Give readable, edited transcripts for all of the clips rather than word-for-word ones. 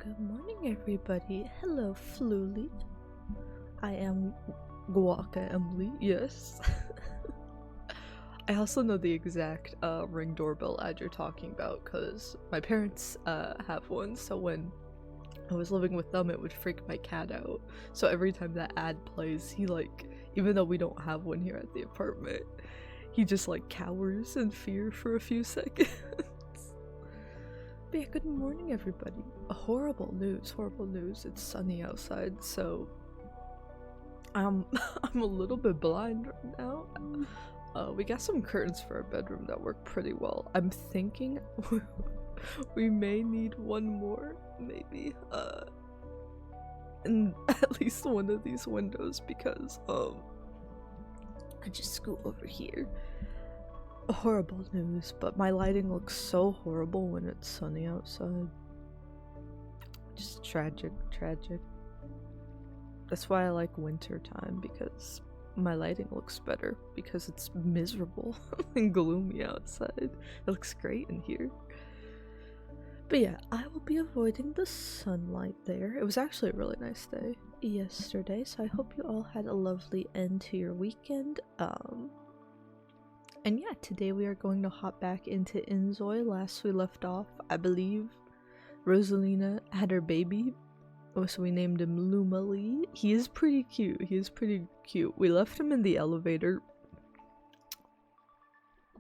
Good morning, everybody. Hello, Fluli. I am Guaca Emily, yes. I also know the exact Ring doorbell ad you're talking about because my parents have one, so when I was living with them, it would freak my cat out. So every time that ad plays, he even though we don't have one here at the apartment, he just cowers in fear for a few seconds. But yeah, good morning, everybody. Horrible news, horrible news. It's sunny outside, so I'm a little bit blind right now. We got some curtains for our bedroom that work pretty well. I'm thinking we may need one more, maybe, in at least one of these windows because, I just scoot over here. Horrible news, but my lighting looks so horrible when it's sunny outside. Just tragic. That's why I like winter time, because my lighting looks better because it's miserable and gloomy outside. It looks great in here. But yeah, I will be avoiding the sunlight there. It was actually a really nice day yesterday, so I hope you all had a lovely end to your weekend. And yeah, today we are going to hop back into inZOI. Last we left off, I believe Rosalina had her baby. Oh, so we named him Lumali. He is pretty cute. We left him in the elevator.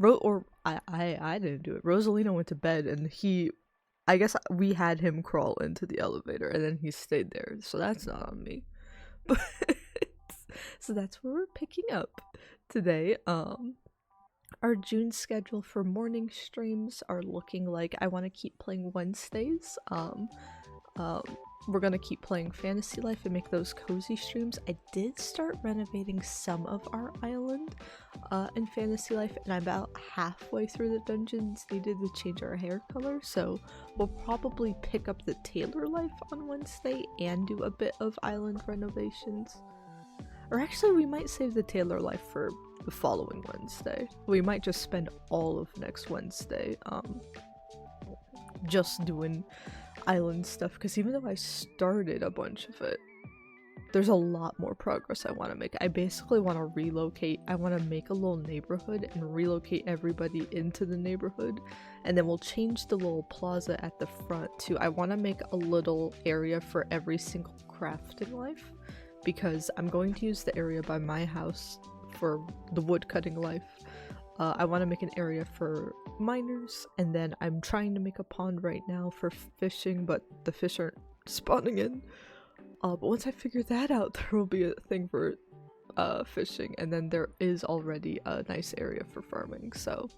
I didn't do it. Rosalina went to bed and I guess we had him crawl into the elevator and then he stayed there. So that's not on me. But so that's where we're picking up today. Our June schedule for morning streams are looking like I want to keep playing Wednesdays. We're gonna keep playing Fantasy Life and make those cozy streams. I did start renovating some of our island in Fantasy Life, and I'm about halfway through the dungeons needed to change our hair color, so we'll probably pick up the Tailor Life on Wednesday and do a bit of island renovations. Or actually, we might save the Tailor Life for the following Wednesday. We might just spend all of next Wednesday just doing island stuff, because even though I started a bunch of it, there's a lot more progress I want to make. I basically want to relocate. I want to make a little neighborhood and relocate everybody into the neighborhood, and then we'll change the little plaza at the front too. I want to make a little area for every single crafting life, because I'm going to use the area by my house for the wood cutting life. I want to make an area for miners, and then I'm trying to make a pond right now for fishing, but the fish aren't spawning in. But once I figure that out, there will be a thing for fishing, and then there is already a nice area for farming. So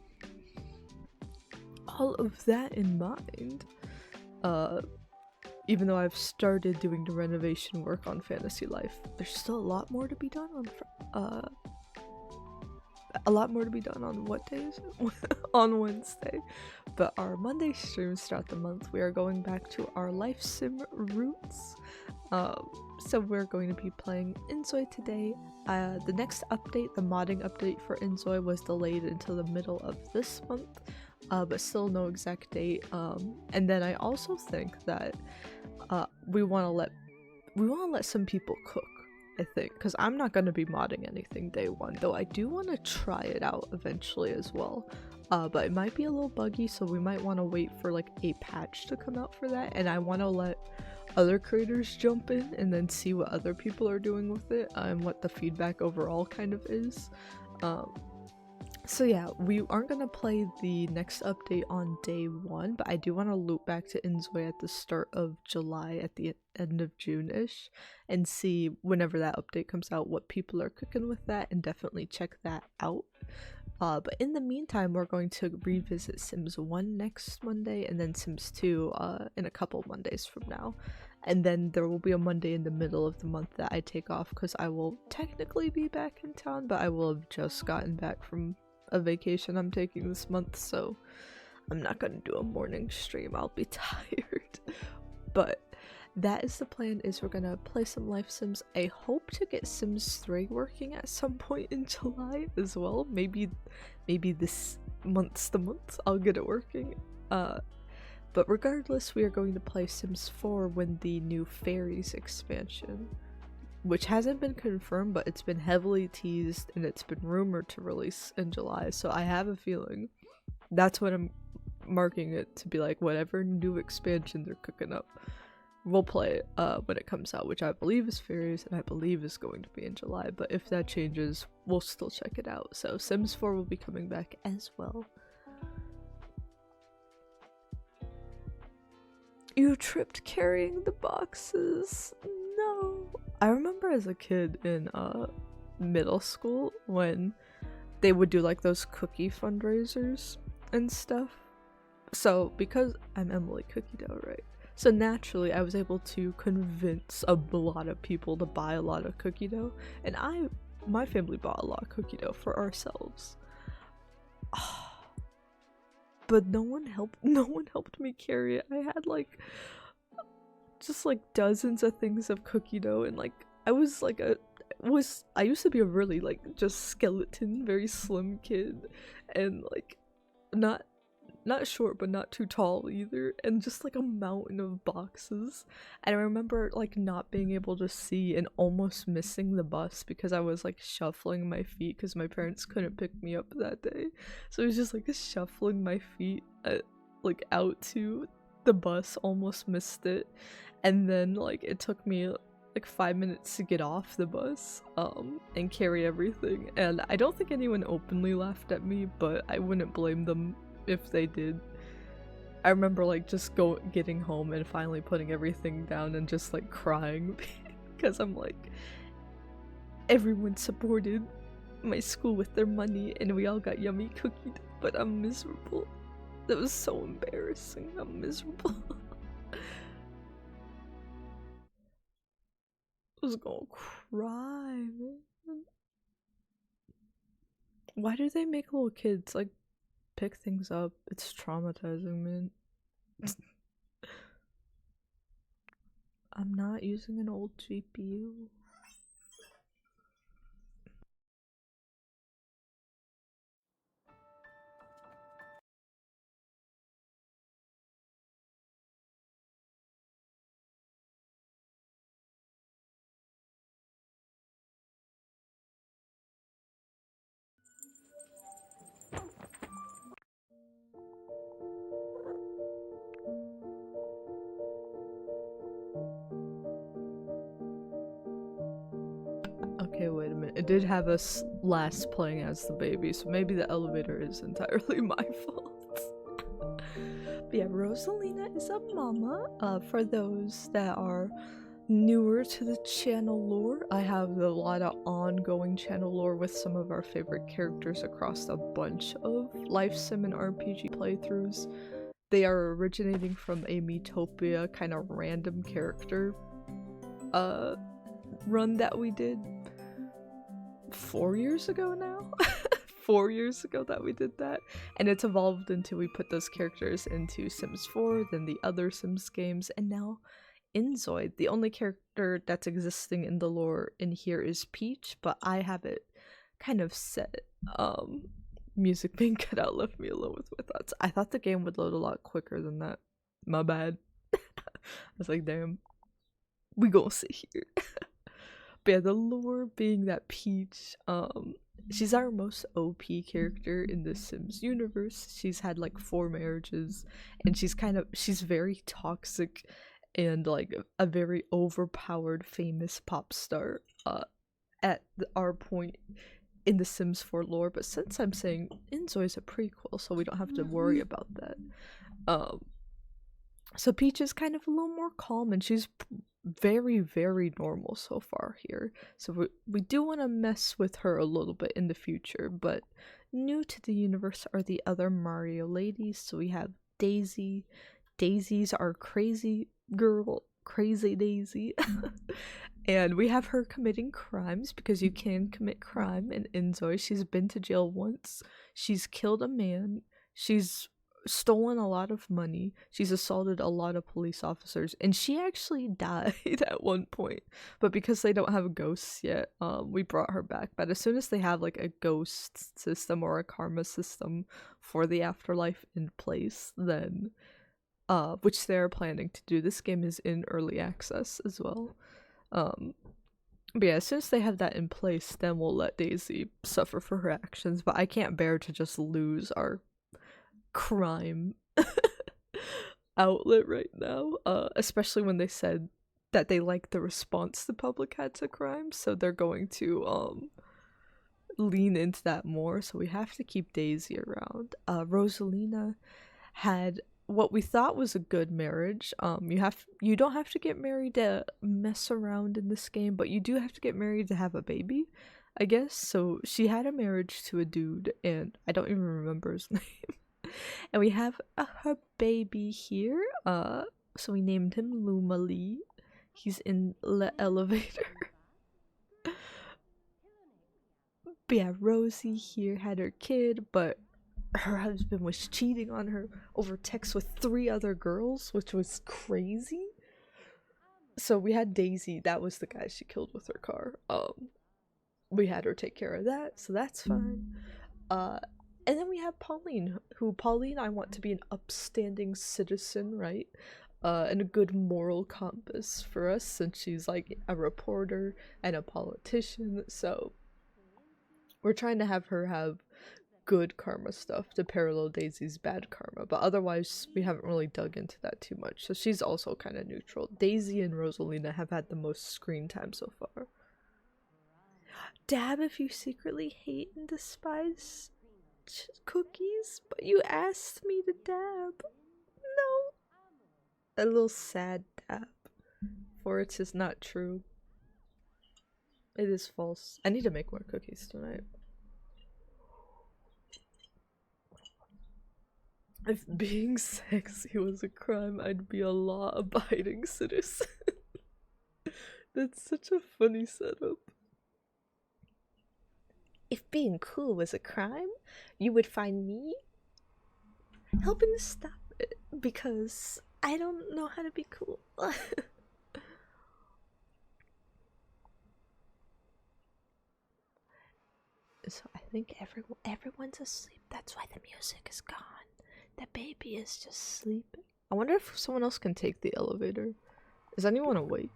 all of that in mind, even though I've started doing the renovation work on Fantasy Life, there's still a lot more to be done on what day is it? On Wednesday. But our Monday streams throughout the month, we are going back to our life sim roots. So we're going to be playing inZOI today. The next update, the modding update for inZOI, was delayed until the middle of this month, but still no exact date. And then I also think that we want to let some people cook, I think, because I'm not going to be modding anything day one, though I do want to try it out eventually as well. But it might be a little buggy, so we might want to wait for a patch to come out for that, and I want to let other creators jump in and then see what other people are doing with it and what the feedback overall kind of is. So yeah, we aren't gonna play the next update on day one, but I do want to loop back to inZOI at the start of July, at the end of June-ish, and see whenever that update comes out what people are cooking with that, and definitely check that out. But in the meantime, we're going to revisit Sims 1 next Monday, and then Sims 2 in a couple Mondays from now. And then there will be a Monday in the middle of the month that I take off, because I will technically be back in town, but I will have just gotten back from a vacation I'm taking this month, so I'm not gonna do a morning stream. I'll be tired. But that is the plan, is we're gonna play some life sims. I hope to get Sims 3 working at some point in July as well. Maybe this month's the month I'll get it working. But regardless, we are going to play Sims 4 when the new Fairies expansion, which hasn't been confirmed, but it's been heavily teased and it's been rumored to release in July, so I have a feeling that's what I'm marking it to be, like whatever new expansion they're cooking up, we'll play it when it comes out, which I believe is Fairies and I believe is going to be in July, but if that changes, we'll still check it out. So Sims 4 will be coming back as well. You tripped carrying the boxes. No. I remember as a kid in middle school when they would do like those cookie fundraisers and stuff. So because I'm Emily Cookie Dough, right? So naturally I was able to convince a lot of people to buy a lot of cookie dough, and my family bought a lot of cookie dough for ourselves. But no one helped me carry it. I had like just like dozens of things of cookie dough, and like I used to be a really like just skeleton, very slim kid, and like not short but not too tall either, and just like a mountain of boxes. And I remember like not being able to see and almost missing the bus because I was like shuffling my feet because my parents couldn't pick me up that day, so I was just like shuffling my feet like out to the bus, almost missed it, and then like it took me like 5 minutes to get off the bus and carry everything, and I don't think anyone openly laughed at me, but I wouldn't blame them if they did. I remember like just getting home and finally putting everything down and just like crying because I'm like, everyone supported my school with their money and we all got yummy cookies, but I'm miserable. That was so embarrassing. I'm miserable. I was gonna cry, man. Why do they make little kids like pick things up? It's traumatizing, man. I'm not using an old GPU. Okay, wait a minute. It did have us last playing as the baby, so maybe the elevator is entirely my fault. But yeah, Rosalina is a mama. For those that are newer to the channel lore, I have a lot of ongoing channel lore with some of our favorite characters across a bunch of life sim and RPG playthroughs. They are originating from a Miitopia kind of random character run that we did 4 years ago now. 4 years ago that we did that, and it's evolved into we put those characters into Sims 4, then the other Sims games, and now inZOI. The only character that's existing in the lore in here is Peach, but I have it kind of set. Music being cut out left me alone with my thoughts. I thought the game would load a lot quicker than that. My bad. I was like, damn, we gonna sit here. But yeah, the lore being that Peach, she's our most OP character in the Sims universe. She's had like 4 marriages, and she's very toxic and like a very overpowered famous pop star at our point in the Sims 4 lore. But since I'm saying inZOI is a prequel, so we don't have to worry about that. So Peach is kind of a little more calm, and she's very, very normal so far here. So we do want to mess with her a little bit in the future, but new to the universe are the other Mario ladies. So we have Daisy. Daisy's our crazy girl, Crazy Daisy. And we have her committing crimes, because you can commit crime in inZOI. She's been to jail once. She's killed a man. She's stolen a lot of money. She's assaulted a lot of police officers, and she actually died at one point. But because they don't have ghosts yet, we brought her back. But as soon as they have like a ghost system or a karma system for the afterlife in place, then which they're planning to do. This game is in early access as well. But yeah, since they have that in place, then we'll let Daisy suffer for her actions, but I can't bear to just lose our crime outlet right now, especially when they said that they liked the response the public had to crime, so they're going to lean into that more, so we have to keep Daisy around. Rosalina had what we thought was a good marriage. You don't have to get married to mess around in this game, but you do have to get married to have a baby, I guess. So she had a marriage to a dude, and I don't even remember his name. And we have her baby here. So we named him Luma Lee. He's in the elevator. But yeah, Rosie here had her kid, but her husband was cheating on her over text with 3 other girls, which was crazy. So we had Daisy, that was the guy she killed with her car. We had her take care of that, so that's fine. And then we have Pauline, Pauline I want to be an upstanding citizen, right? And a good moral compass for us, since she's like a reporter and a politician, so we're trying to have her have good karma stuff to parallel Daisy's bad karma, but otherwise we haven't really dug into that too much, so she's also kind of neutral. Daisy and Rosalina have had the most screen time so far. Dab if you secretly hate and despise cookies, but you asked me to dab. No. A little sad dab, for it is not true. It is false. I need to make more cookies tonight. If being sexy was a crime, I'd be a law-abiding citizen. That's such a funny setup. If being cool was a crime, you would find me helping to stop it, because I don't know how to be cool. So I think everyone's asleep. That's why the music is gone. The baby is just sleeping. I wonder if someone else can take the elevator. Is anyone awake?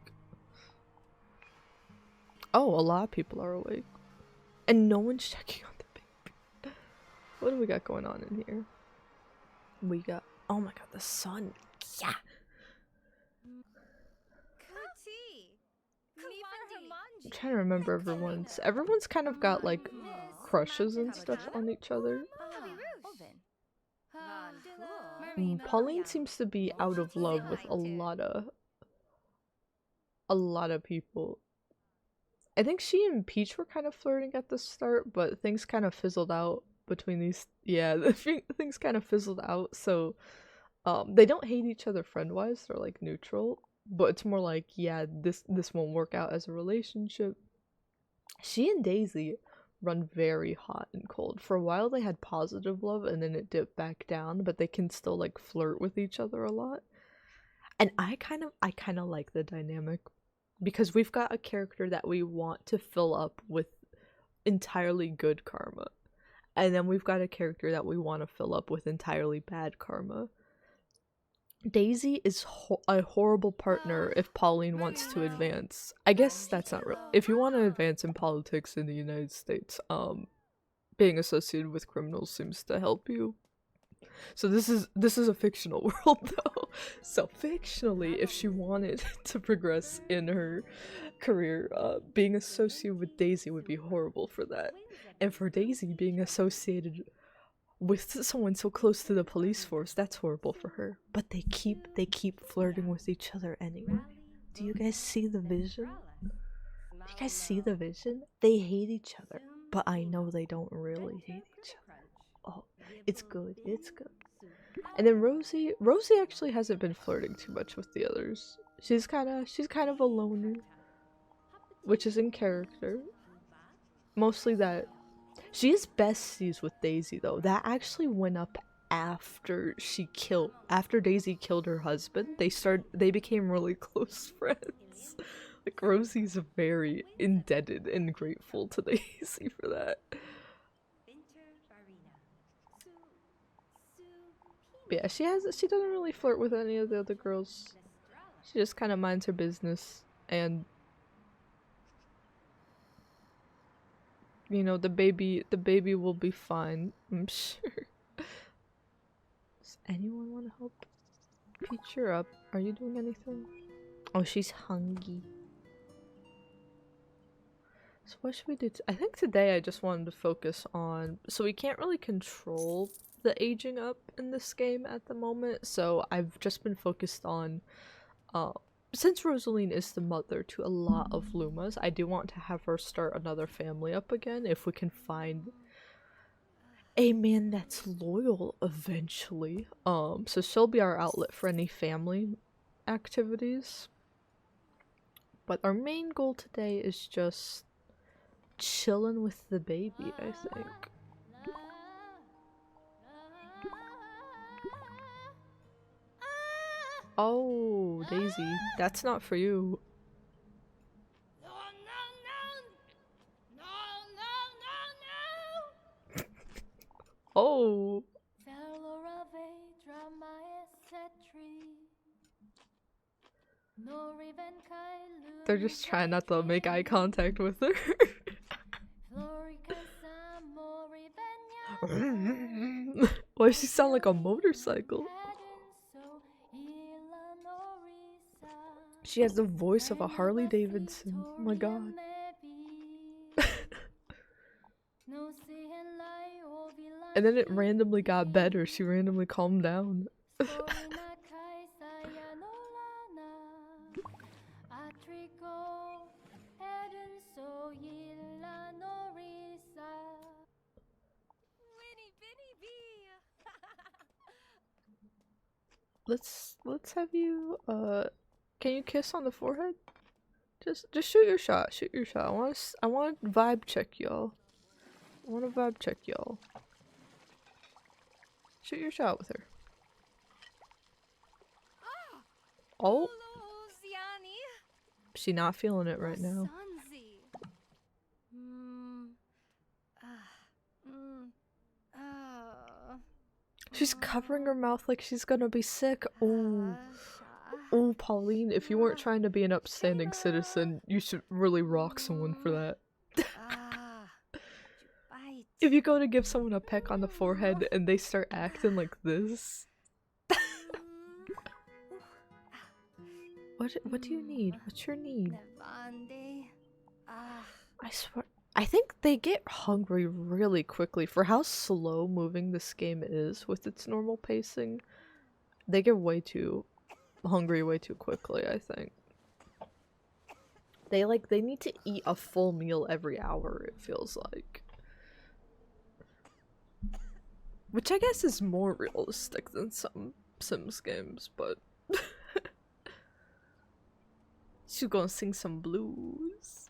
Oh, a lot of people are awake. And no one's checking on the baby. What do we got going on in here? We got, oh my god, the sun. Yeah. I'm trying to remember everyone's kind of got like crushes and stuff on each other. Pauline seems to be out of love with a lot of people. I think she and Peach were kind of flirting at the start, but things kind of fizzled out between these. Yeah, things kind of fizzled out. So, they don't hate each other friend-wise. They're like neutral, but it's more like, yeah, this won't work out as a relationship. She and Daisy run very hot and cold. For a while they had positive love and then it dipped back down, but they can still like flirt with each other a lot. And I kind of like the dynamic, because we've got a character that we want to fill up with entirely good karma, and then we've got a character that we want to fill up with entirely bad karma. Daisy is a horrible partner if Pauline wants to advance. I guess that's not real. If you want to advance in politics in the United States, being associated with criminals seems to help you. So this is a fictional world though. So fictionally, if she wanted to progress in her career, being associated with Daisy would be horrible for that. And for Daisy, being associated with someone so close to the police force, that's horrible for her. But they keep flirting with each other anyway. Do you guys see the vision? Do you guys see the vision? They hate each other, but I know they don't really hate each other. Oh, it's good. It's good. And then Rosie actually hasn't been flirting too much with the others. She's kind of a loner, which is in character. Mostly that she is besties with Daisy though. That actually went up after Daisy killed her husband. They became really close friends. Like Rosie's very indebted and grateful to Daisy for that. Yeah, she doesn't really flirt with any of the other girls. She just kind of minds her business, and you know, the baby will be fine, I'm sure. Does anyone want to help Peach her up? Are you doing anything? Oh, she's hungry. So what should we do? I think today I just wanted to focus on, so we can't really control the aging up in this game at the moment, so I've just been focused on, since Rosaline is the mother to a lot of Lumas, I do want to have her start another family up again if we can find a man that's loyal eventually. So she'll be our outlet for any family activities. But our main goal today is just chilling with the baby, I think. Oh, Daisy, that's not for you. Oh. They're just trying not to make eye contact with her. Why does she sound like a motorcycle? She has the voice of a Harley Davidson. Oh my god. And then it randomly got better. She randomly calmed down. Let's have you can you kiss on the forehead? Just shoot your shot. Shoot your shot. I want to vibe check y'all. I want to vibe check y'all. Shoot your shot with her. Oh. She not feeling it right now. She's covering her mouth like she's gonna be sick. Oh. Oh, Pauline, if you weren't trying to be an upstanding citizen, you should really rock someone for that. If you go to give someone a peck on the forehead and they start acting like this. What do you need? What's your need? I swear, I think they get hungry really quickly for how slow moving this game is with its normal pacing. They get way too hungry way too quickly, I think. They need to eat a full meal every hour, it feels like. Which I guess is more realistic than some Sims games, but she's gonna sing some blues.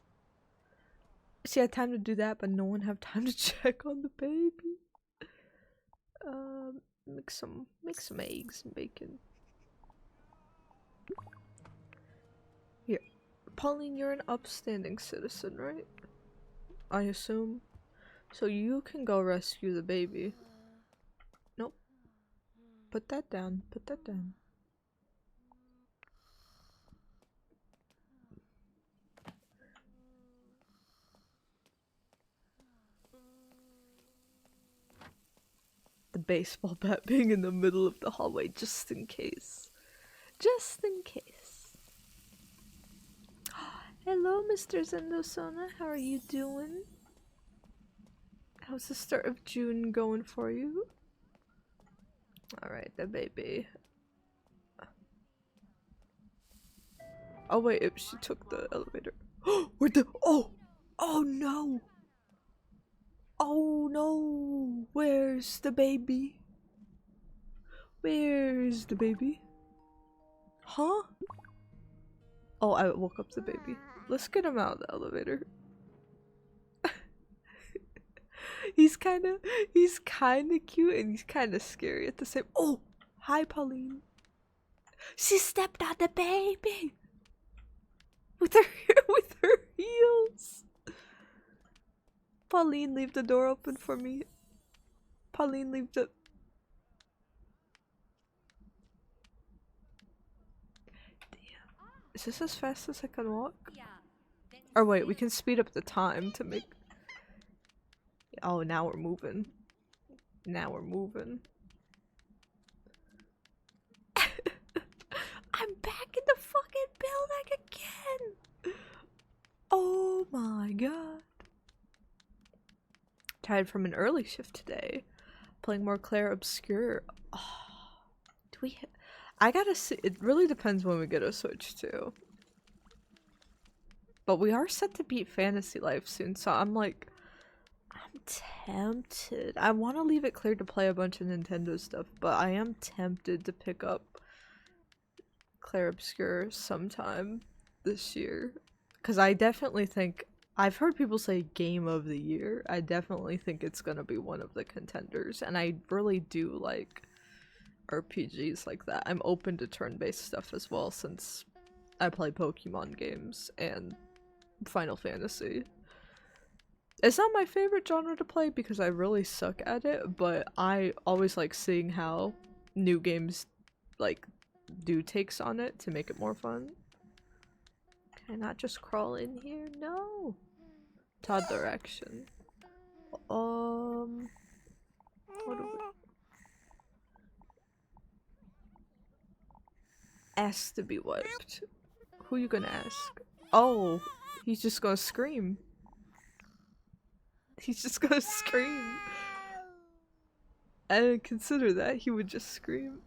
She had time to do that, but no one had time to check on the baby. Make some eggs and bacon. Here. Pauline, you're an upstanding citizen, right? I assume. So you can go rescue the baby. Nope. Put that down. Put that down. The baseball bat being in the middle of the hallway just in case. Just in case. Hello, Mr. Zendosona. How are you doing? How's the start of June going for you? Alright, the baby. Oh wait, she took the elevator. Where'd the— oh! Oh no! Oh no! Where's the baby? Where's the baby? Huh? Oh, I woke up the baby. Let's get him out of the elevator. He's kinda cute and he's kinda scary at the same— oh! Hi, Pauline. She stepped on the baby! With her heels! Pauline, leave the door open for me. Pauline, leave the— Is this as fast as I can walk? Or wait, we can speed up the time to make... Oh, now we're moving. Now we're moving. I'm back in the fucking building again! Oh my god. Tired from an early shift today. Playing more Clair Obscure. Oh, do we... I gotta see. It really depends when we get a Switch too. But we are set to beat Fantasy Life soon, so I'm like, I'm tempted. I want to leave it clear to play a bunch of Nintendo stuff, but I am tempted to pick up Clair Obscure sometime this year. Because I definitely think, I've heard people say Game of the Year. I definitely think it's gonna be one of the contenders, and I really do like RPGs like that. I'm open to turn-based stuff as well, since I play Pokemon games and Final Fantasy. It's not my favorite genre to play because I really suck at it, but I always like seeing how new games like do takes on it to make it more fun. Can I not just crawl in here? No! Toddler action. What do we... Ask to be wiped. Who you gonna ask? Oh, he's just gonna scream. He's just gonna scream. I didn't consider that. He would just scream.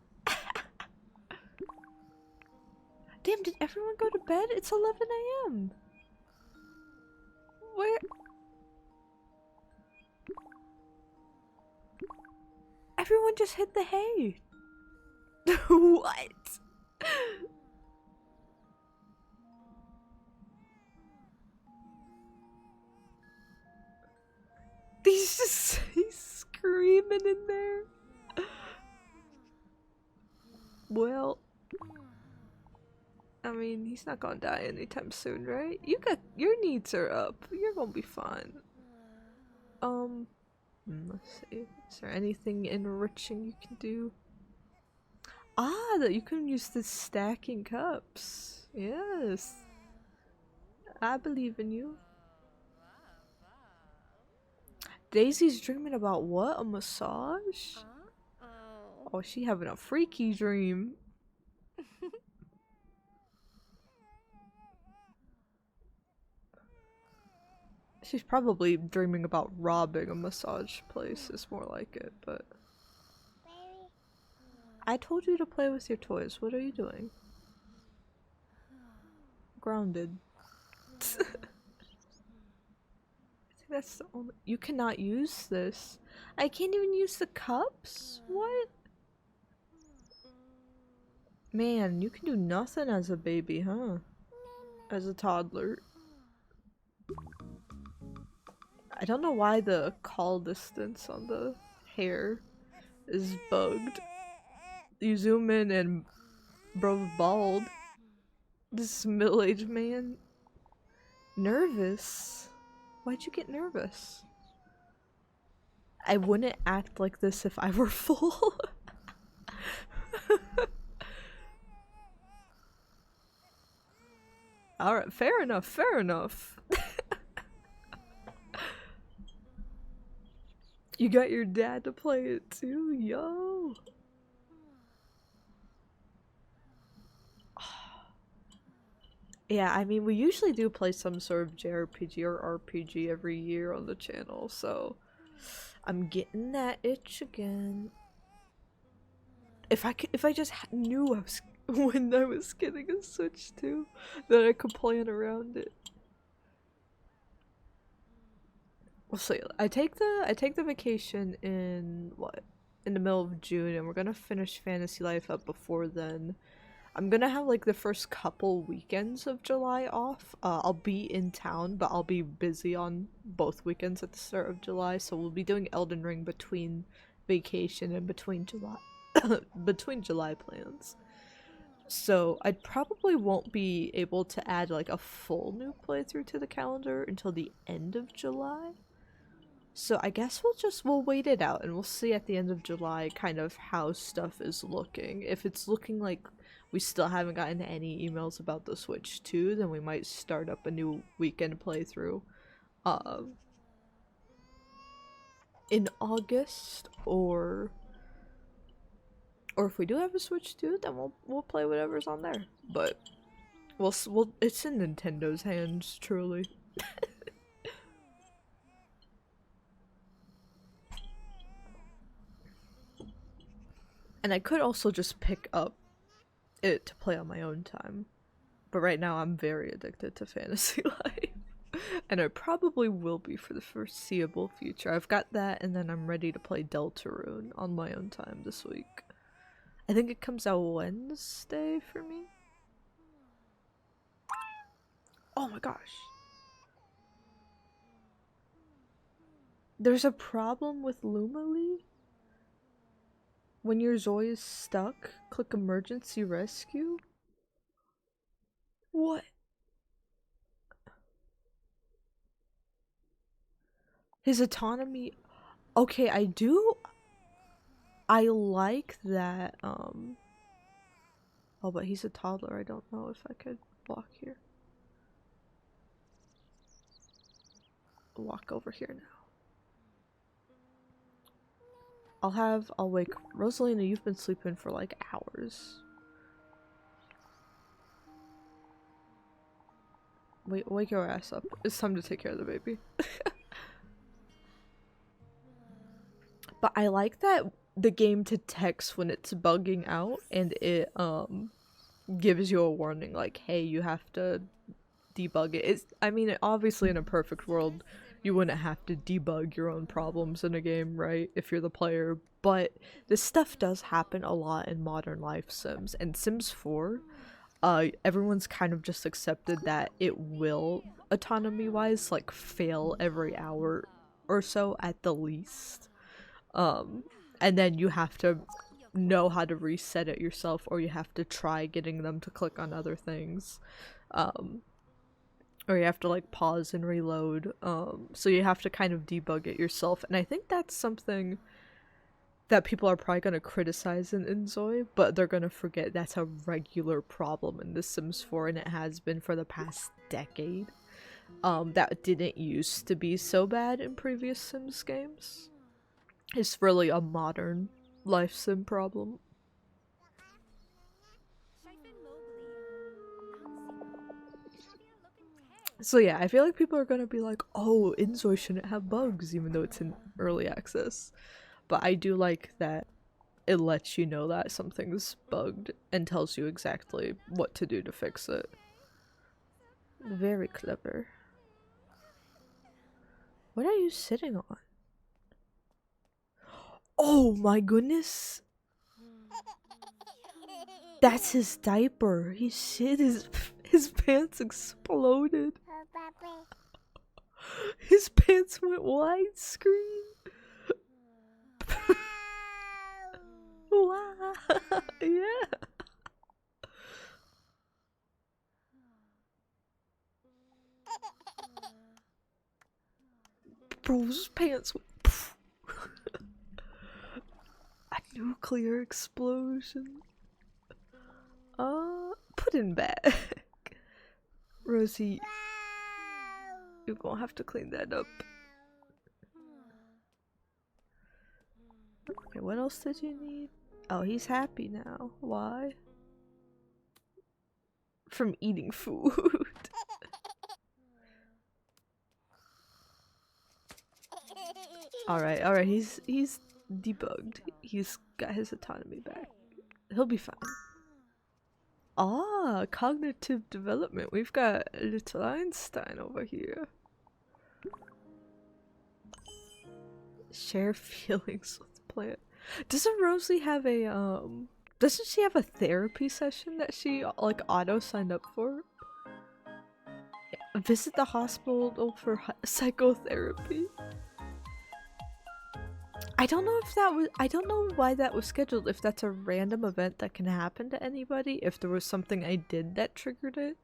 Damn, did everyone go to bed? It's 11 a.m. Where? Everyone just hit the hay. What? He's screaming in there. Well, I mean, he's not gonna die anytime soon, right? Your needs are up. You're gonna be fine. Let's see. Is there anything enriching you can do? Ah, that you can use the stacking cups. Yes. I believe in you. Daisy's dreaming about what? A massage? Oh, she having a freaky dream. She's probably dreaming about robbing a massage place, is more like it, but... I told you to play with your toys. What are you doing? Grounded. I think that's the only- You cannot use this. I can't even use the cups? What? Man, you can do nothing as a baby, huh? As a toddler. I don't know why the call distance on the hair is bugged. You zoom in and bro's bald. This middle-aged man. Nervous? Why'd you get nervous? I wouldn't act like this if I were full. Alright, fair enough, fair enough. You got your dad to play it too, yo. Yeah, I mean, we usually do play some sort of JRPG or RPG every year on the channel, so I'm getting that itch again. If I just knew I was when I was getting a Switch too, then I could plan around it. We'll see. I take the vacation in what? In the middle of June, and we're gonna finish Fantasy Life up before then. I'm gonna have like the first couple weekends of July off. I'll be in town, but I'll be busy on both weekends at the start of July, so we'll be doing Elden Ring between vacation and between July between July plans. So I probably won't be able to add like a full new playthrough to the calendar until the end of July. So I guess we'll wait it out and we'll see at the end of July kind of how stuff is looking. If it's looking like we still haven't gotten any emails about the Switch 2, then we might start up a new weekend playthrough in August, or if we do have a Switch 2, then we'll play whatever's on there. But we'll it's in Nintendo's hands, truly. And I could also just pick up it to play on my own time. But right now I'm very addicted to Fantasy Life. And I probably will be for the foreseeable future. I've got that, and then I'm ready to play Deltarune on my own time this week. I think it comes out Wednesday for me. Oh my gosh. There's a problem with Lumali? When your ZOI is stuck, click emergency rescue? What? His autonomy... Okay, I like that, Oh, but he's a toddler. I don't know if I could walk here. Walk over here now. I'll wake Rosalina. You've been sleeping for like hours. Wake your ass up. It's time to take care of the baby. But I like that the game detects when it's bugging out, and it gives you a warning like, hey, you have to debug it. I mean, obviously in a perfect world you wouldn't have to debug your own problems in a game, right, if you're the player, but this stuff does happen a lot in modern life sims. And Sims 4, everyone's kind of just accepted that it will, autonomy-wise, like, fail every hour or so at the least. And then you have to know how to reset it yourself, or you have to try getting them to click on other things. Or you have to like pause and reload. So you have to kind of debug it yourself. And I think that's something that people are probably going to criticize in inZOI, but they're going to forget that's a regular problem in The Sims 4, and it has been for the past decade. That didn't used to be so bad in previous Sims games. It's really a modern life sim problem. So yeah, I feel like people are gonna be like, oh, inZOI shouldn't have bugs even though it's in early access. But I do like that it lets you know that something's bugged and tells you exactly what to do to fix it. Very clever. What are you sitting on? Oh my goodness! That's his diaper. He shit, his pants exploded. His pants went widescreen. Wow. Yeah. Bro's pants went a nuclear explosion. Put him back. Rosie, you're gonna have to clean that up. Okay, what else did you need? Oh, he's happy now. Why? From eating food. Alright, he's debugged. He's got his autonomy back. He'll be fine. Ah, cognitive development. We've got little Einstein over here. Share feelings with plant. Doesn't Rosie have a doesn't she have a therapy session that she like auto signed up for? Yeah. Visit the hospital for psychotherapy. I don't know if that was, I don't know why that was scheduled, if that's a random event that can happen to anybody, if there was something I did that triggered it.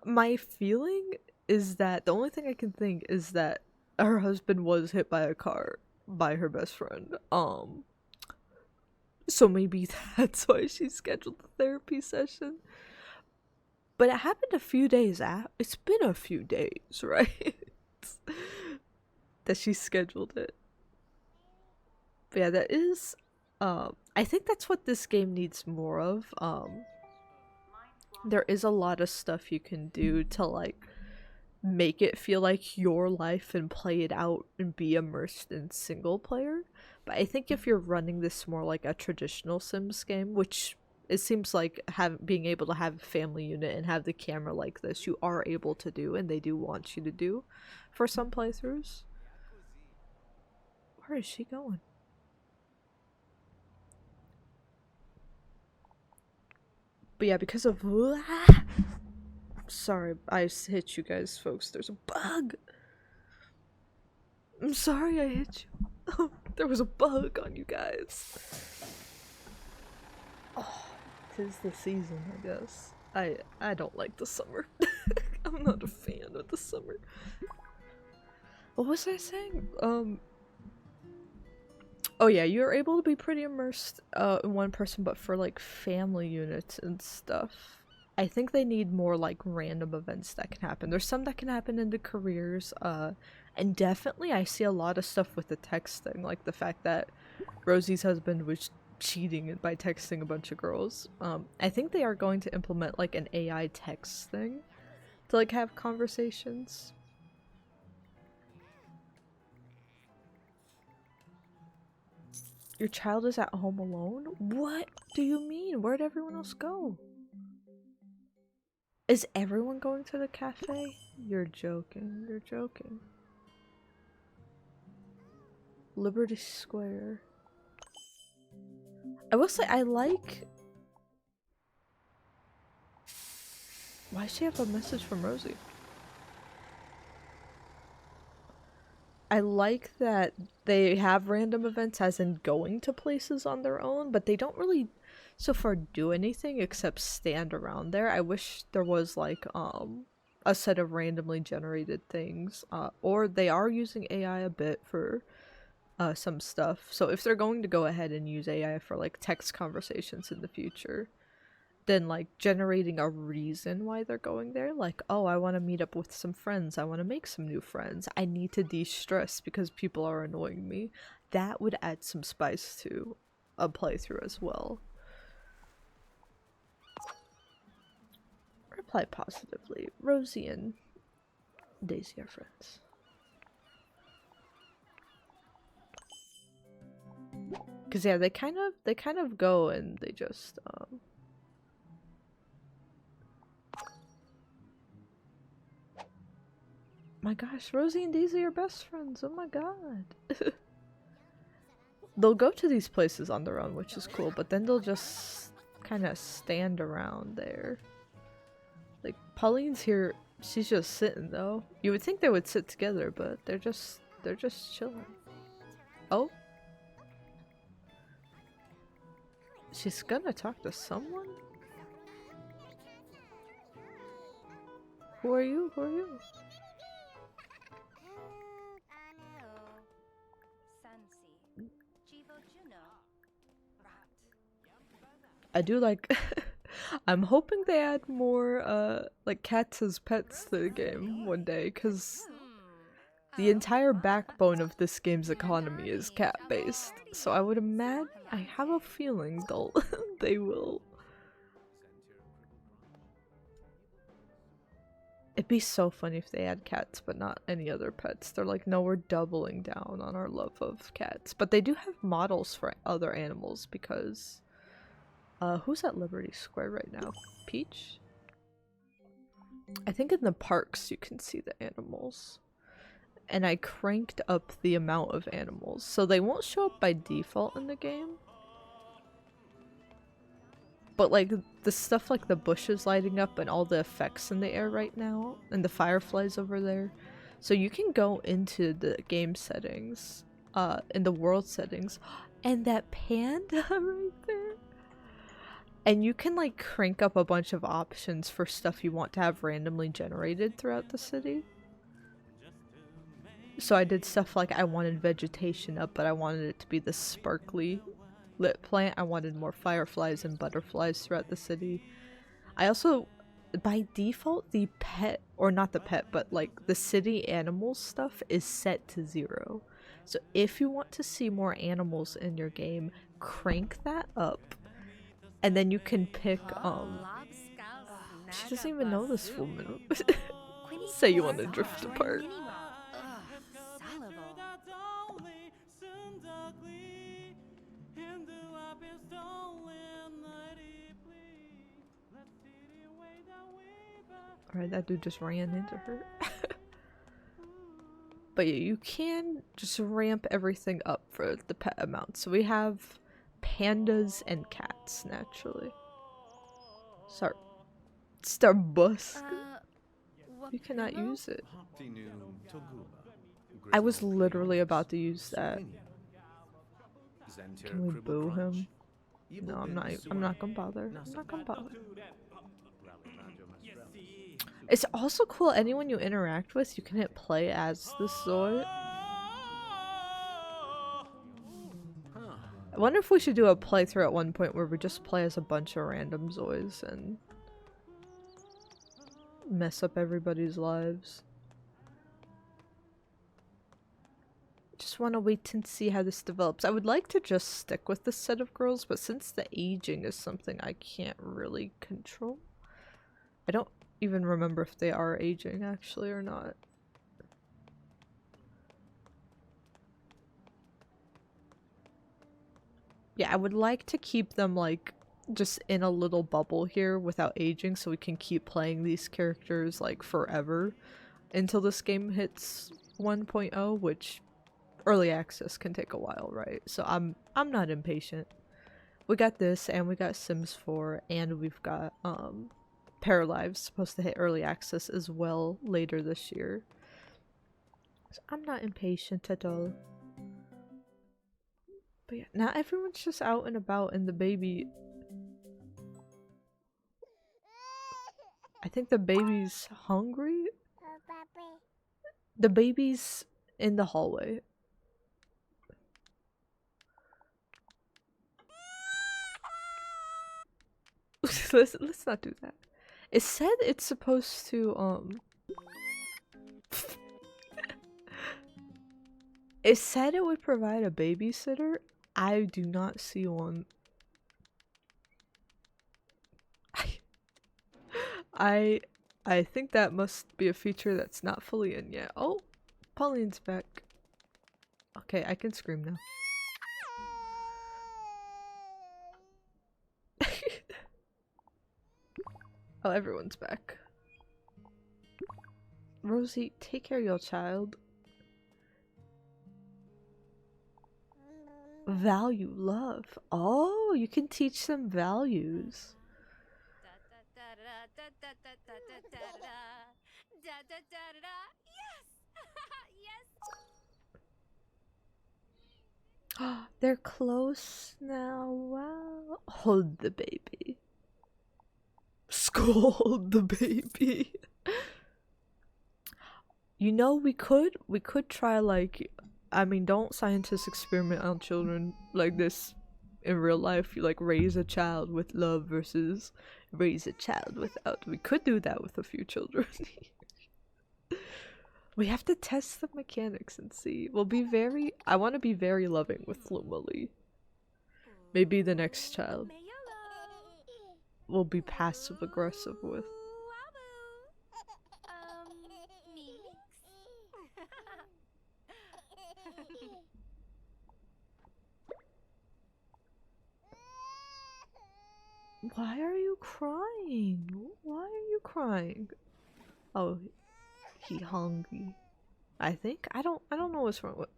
My feeling is that, the only thing I can think is that her husband was hit by a car by her best friend. So maybe that's why she scheduled the therapy session. But it happened a few days after. It's been a few days, right? That she scheduled it. But yeah, that is I think that's what this game needs more of. There is a lot of stuff you can do to like make it feel like your life and play it out and be immersed in single player. But I think if you're running this more like a traditional Sims game, which it seems like being able to have a family unit and have the camera like this, you are able to do, and they do want you to do for some playthroughs. Where is she going? But yeah, because of sorry, I hit you guys, folks. There's a bug. I'm sorry I hit you. There was a bug on you guys. Oh, 'tis the season, I guess. I don't like the summer. I'm not a fan of the summer. What was I saying? Oh yeah, you're able to be pretty immersed in one person, but for like family units and stuff, I think they need more like random events that can happen. There's some that can happen in the careers, and definitely I see a lot of stuff with the texting, like the fact that Rosie's husband was cheating by texting a bunch of girls. I think they are going to implement like an AI text thing to like have conversations. Your child is at home alone? What do you mean? Where'd everyone else go? Is everyone going to the cafe? You're joking. You're joking. Liberty Square. I will say I like... Why does she have a message from Rosie? I like that they have random events as in going to places on their own, but they don't really so far do anything except stand around there. I wish there was like a set of randomly generated things, or they are using AI a bit for some stuff. So if they're going to go ahead and use AI for like text conversations in the future, then like generating a reason why they're going there, like, oh, I want to meet up with some friends, I want to make some new friends, I need to de-stress because people are annoying me, that would add some spice to a playthrough as well. Reply positively. Rosie and Daisy are friends. Cause yeah, they kind of go and they just my gosh, Rosie and Daisy are best friends. Oh my god. They'll go to these places on their own, which is cool, but then they'll just kind of stand around there. Like, Pauline's here, she's just sitting though. You would think they would sit together, but they're just chilling. Oh. She's gonna talk to someone? Who are you? Who are you? I do like I'm hoping they add more like cats as pets to the game one day, because the entire backbone of this game's economy is cat based. So I would imagine, I have a feeling they will. It'd be so funny if they had cats but not any other pets. They're like, no, we're doubling down on our love of cats. But they do have models for other animals because who's at Liberty Square right now? Peach? I think in the parks you can see the animals. And I cranked up the amount of animals, so they won't show up by default in the game. But like the stuff like the bushes lighting up and all the effects in the air right now, and the fireflies over there. So you can go into the game settings, in the world settings, and that panda right there. And you can like crank up a bunch of options for stuff you want to have randomly generated throughout the city. So I did stuff like I wanted vegetation up, but I wanted it to be the sparkly lit plant. I wanted more fireflies and butterflies throughout the city. I also, by default, the pet, or not the pet, but like the city animal stuff is set to 0. So if you want to see more animals in your game, crank that up. And then you can pick, she doesn't even know this woman. Say you want to drift apart. Alright, that dude just ran into her. But yeah, you can just ramp everything up for the pet amount. So we have pandas and cats, naturally. Starbusk. You cannot use it. I was literally about to use that. Can we boo him? No, I'm not gonna bother. I'm not gonna bother. It's also cool, anyone you interact with, you can hit play as the Zoi. I wonder if we should do a playthrough at one point where we just play as a bunch of random Zois and mess up everybody's lives. Just want to wait and see how this develops. I would like to just stick with this set of girls, but since the aging is something I can't really control, I don't even remember if they are aging actually or not. Yeah, I would like to keep them like just in a little bubble here without aging so we can keep playing these characters like forever until this game hits 1.0, which early access can take a while, right? So I'm not impatient. We got this, and we got Sims 4, and we've got Paralives supposed to hit early access as well later this year. So I'm not impatient at all. But yeah, now everyone's just out and about, and the baby... I think the baby's hungry? The baby's in the hallway. let's not do that. It said it's supposed to it said it would provide a babysitter. I do not see one. I think that must be a feature that's not fully in yet. Oh, Pauline's back. Okay, I can scream now. Oh, everyone's back. Rosie, take care of your child. Value love. Oh, you can teach them values. They're close now. Wow. Hold the baby. Scold the baby. You know, we could try, like, I mean, don't scientists experiment on children like this in real life? You like raise a child with love versus raise a child without. We could do that with a few children. We have to test the mechanics and see. I want to be very loving with Lumali. Maybe the next child will be passive aggressive with. Why are you crying? Why are you crying? Oh, he hungry. I think I don't know what's wrong with.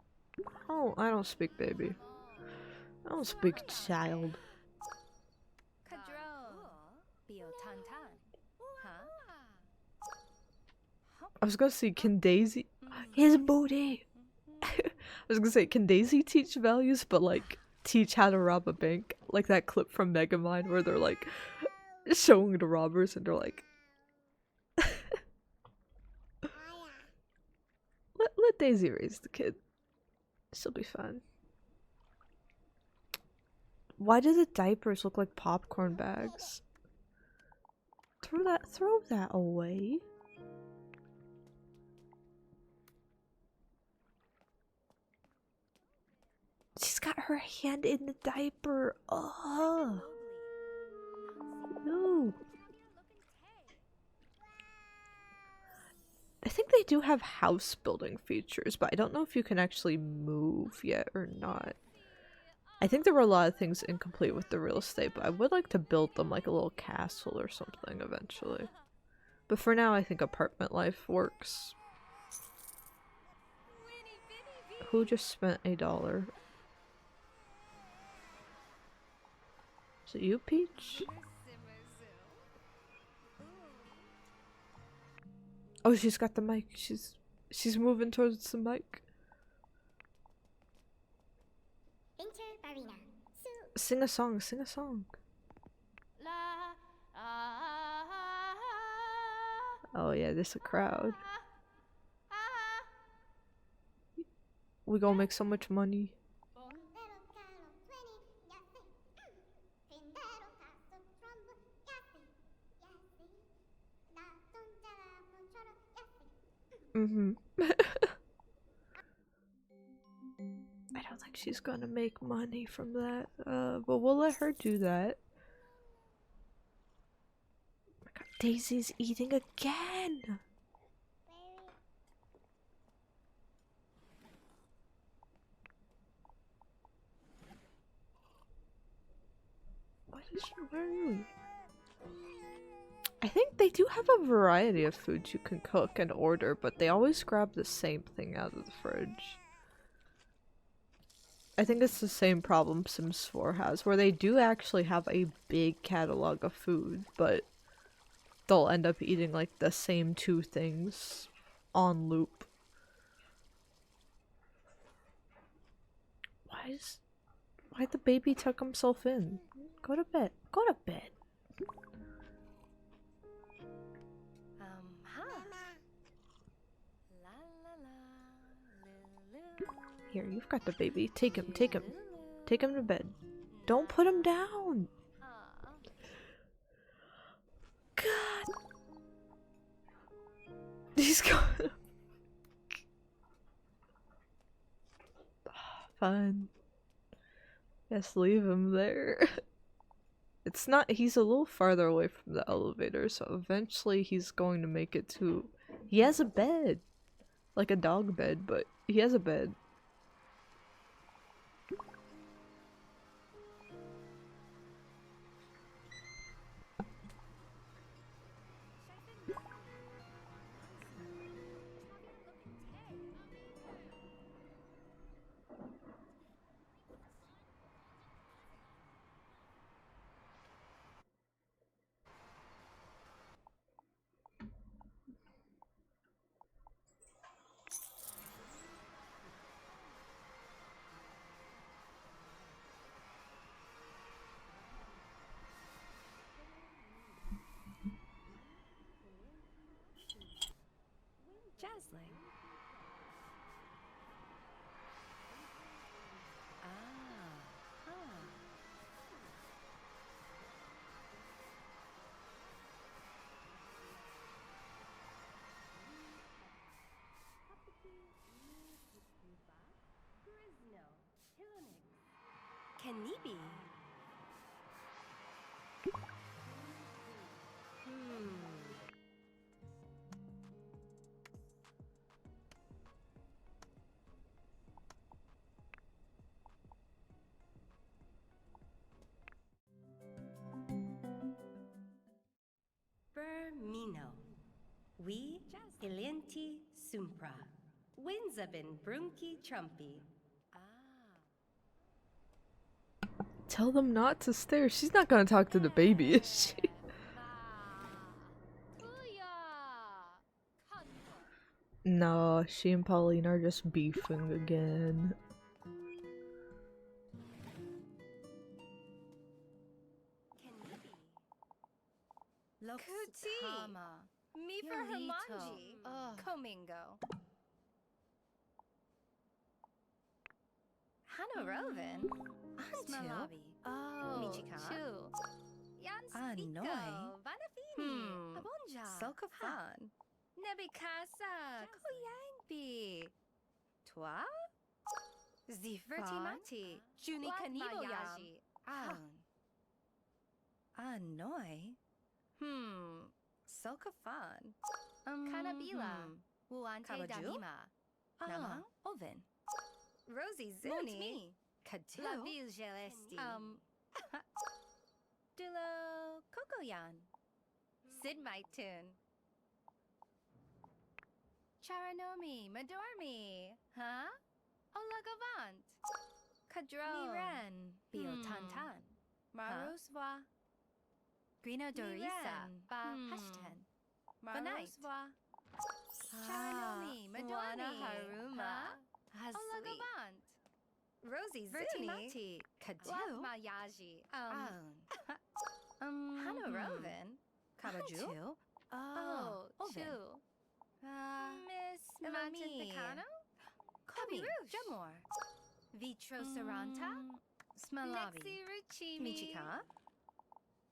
Oh, I don't speak baby. I don't speak child. I was gonna say, can Daisy? His booty. I was gonna say, can Daisy teach values, but like teach how to rob a bank? Like that clip from Megamind where they're like showing the robbers and they're like, let Daisy raise the kid. She'll be fine. Why do the diapers look like popcorn bags? Throw that away. She's got her hand in the diaper. Ugh. No. I think they do have house building features, but I don't know if you can actually move yet or not. I think there were a lot of things incomplete with the real estate, but I would like to build them like a little castle or something eventually. But for now, I think apartment life works. Who just spent $1? Is it you, Peach? Oh, she's got the mic. She's moving towards the mic. Sing a song, sing a song. Oh yeah, there's a crowd. We gonna make so much money. Mm-hmm. I don't think she's gonna make money from that, but we'll let her do that. Oh my god, Daisy's eating again! Where are you? I think they do have a variety of foods you can cook and order, but they always grab the same thing out of the fridge. I think it's the same problem Sims 4 has, where they do actually have a big catalog of food, but they'll end up eating like the same 2 things on loop. Why'd the baby tuck himself in? Go to bed. Go to bed. Here, you've got the baby. Take him, take him. Take him to bed. Don't put him down! God! He's going. Fine. Just leave him there. It's not- he's a little farther away from the elevator, so eventually he's going to make it to- he has a bed! Like a dog bed, but he has a bed. Jasling. Kanibi. Bermino. We Ilienti Sumpra. Winzabin Brunki Trumpy. Tell them not to stare. She's not gonna talk to the baby, is she? No, she and Pauline are just beefing again. Kuti. Me for Hermanji. Komingo. Hannah Roven. Antu. Oh, Michika? Chu. Yan Noi. Spiko, Vanafini, Abonja. Sokafan. Nebikasa, Koyangbi. Toi? Vertimati, Juni Kanibo Yaji. Noi. Sokafan. Kanabila, Wuante Kabaju? Damima. Nama. Oven. Rosie Mont Zuni. me. Katu. La Ville Gelesti. Dulo Kokoyan. Sid Maitun. Charanomi, Madormi. Huh? Olagavant. Kadron. Miren. Biotantan. Marosva. Grino Dorisa. Ba Hashten. Marosva. Charanomi, Madormi. Haruma. Olagavant. Rosie Zuni. Vertimati. Katu. Mayaji. Own. Hanorovin. Kabaju. Oh, Oven. Chu. Miss Mami. Matinthicano? Komi. Kabirush. Jamor. Vitro Saranta? Smalabi. Nexi Ruchimi. Michika.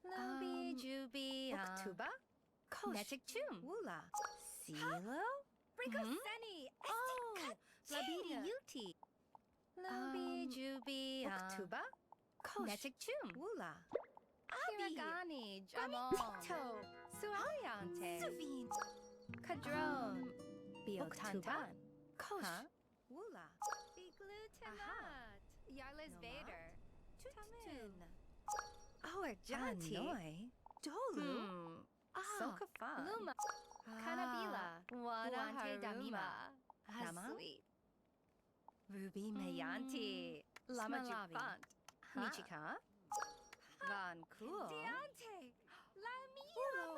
Lobi Jubi. Oktuba. Kosh. Netic Chum. Wula. Silo. Brinko Mhm. Seni. Oh. Labidi Yuti. Lobi Jubi. Oktuba. Kosh. Netic Chum. Wula. Kiragani. Jamon. Pito. Suayante. Suvin. Kadron. Oktuba. Biotantan. Kosh. Huh? Wula. Biglutinat. Yarles Noma. Vader. Tutun. Our Jati. Anoi. Dolu. Sokafan. Luma. Kanabila. Wante Damima. Nama? Sweet. Ruby Mayanti. Lama Smalabi. Jufant. Michika. Van Cool. Diante. Lamio.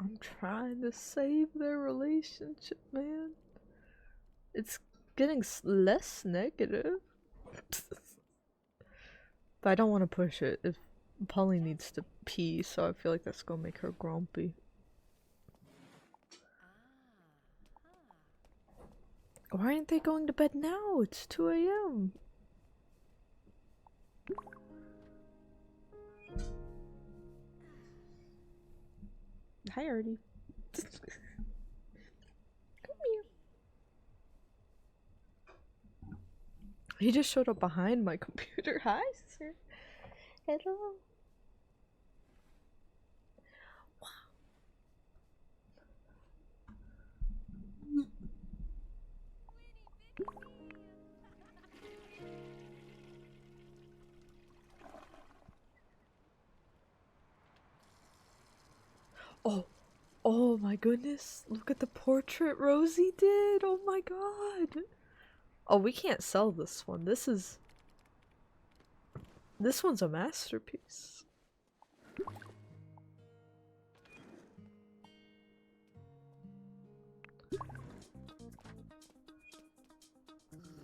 I'm trying to save their relationship, man. It's getting less negative. But I don't want to push it. If Polly needs to pee, so I feel like that's gonna make her grumpy. Why aren't they going to bed now? It's 2 a.m. Hi, Artie. Come here. He just showed up behind my computer. Hi, sir. Hello. Oh, oh my goodness. Look at the portrait Rosie did. Oh my god. Oh, we can't sell this one. This one's a masterpiece.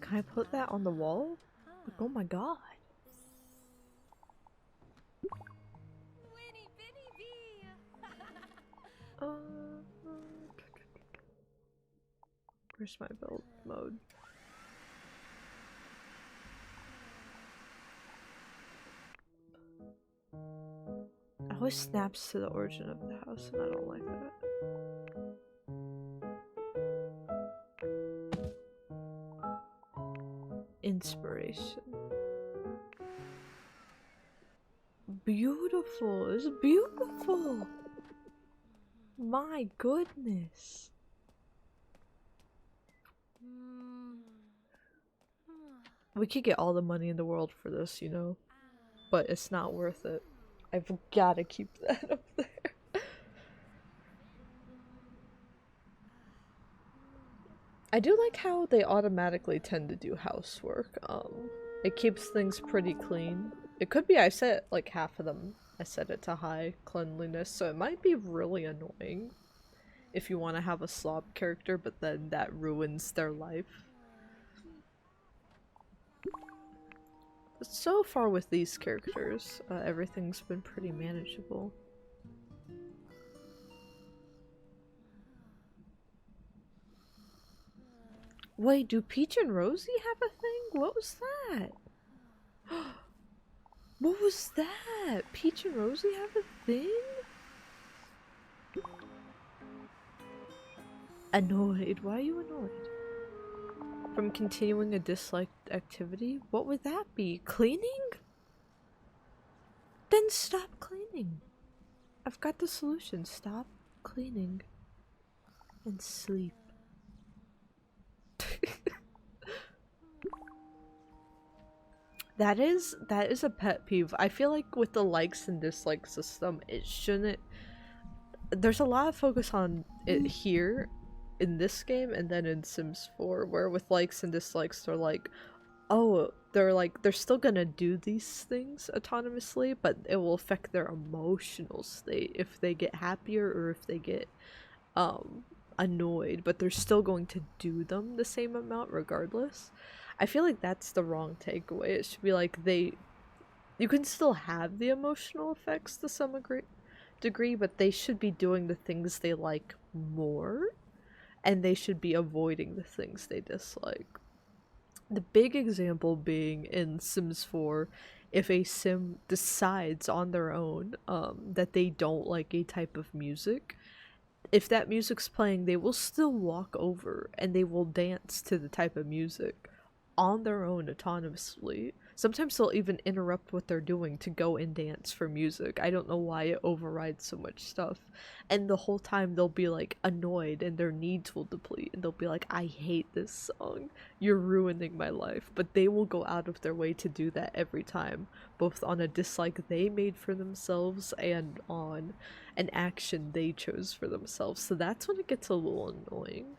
Can I put that on the wall? Like, oh my god. Where's my build mode? It always snaps to the origin of the house, and I don't like that. Inspiration. Beautiful. It's beautiful. My goodness. We could get all the money in the world for this, you know, but it's not worth it. I've gotta keep that up there. I do like how they automatically tend to do housework. It keeps things pretty clean. It could be I set like half of them. I set it to high cleanliness, so it might be really annoying if you want to have a slob character, but then that ruins their life. But so far with these characters, everything's been pretty manageable. Wait, do Peach and Rosie have a thing? What was that? What was that? Peach and Rosie have a thing? Annoyed. Why are you annoyed? From continuing a disliked activity? What would that be? Cleaning? Then stop cleaning. I've got the solution. Stop cleaning. And sleep. That is a pet peeve. I feel like with the likes and dislikes system, it shouldn't. There's a lot of focus on it here in this game and then in Sims 4, where with likes and dislikes they're like, oh, they're still gonna do these things autonomously, but it will affect their emotional state if they get happier or if they get annoyed, but they're still going to do them the same amount regardless. I feel like that's the wrong takeaway. It should be like you can still have the emotional effects to some degree, but they should be doing the things they like more, and they should be avoiding the things they dislike. The big example being in Sims 4, if a sim decides on their own that they don't like a type of music, if that music's playing, they will still walk over and they will dance to the type of music on their own autonomously. Sometimes they'll even interrupt what they're doing to go and dance for music. I don't know why it overrides so much stuff. And the whole time they'll be like annoyed and their needs will deplete and they'll be like, I hate this song. You're ruining my life. But they will go out of their way to do that every time, both on a dislike they made for themselves and on an action they chose for themselves. So that's when it gets a little annoying.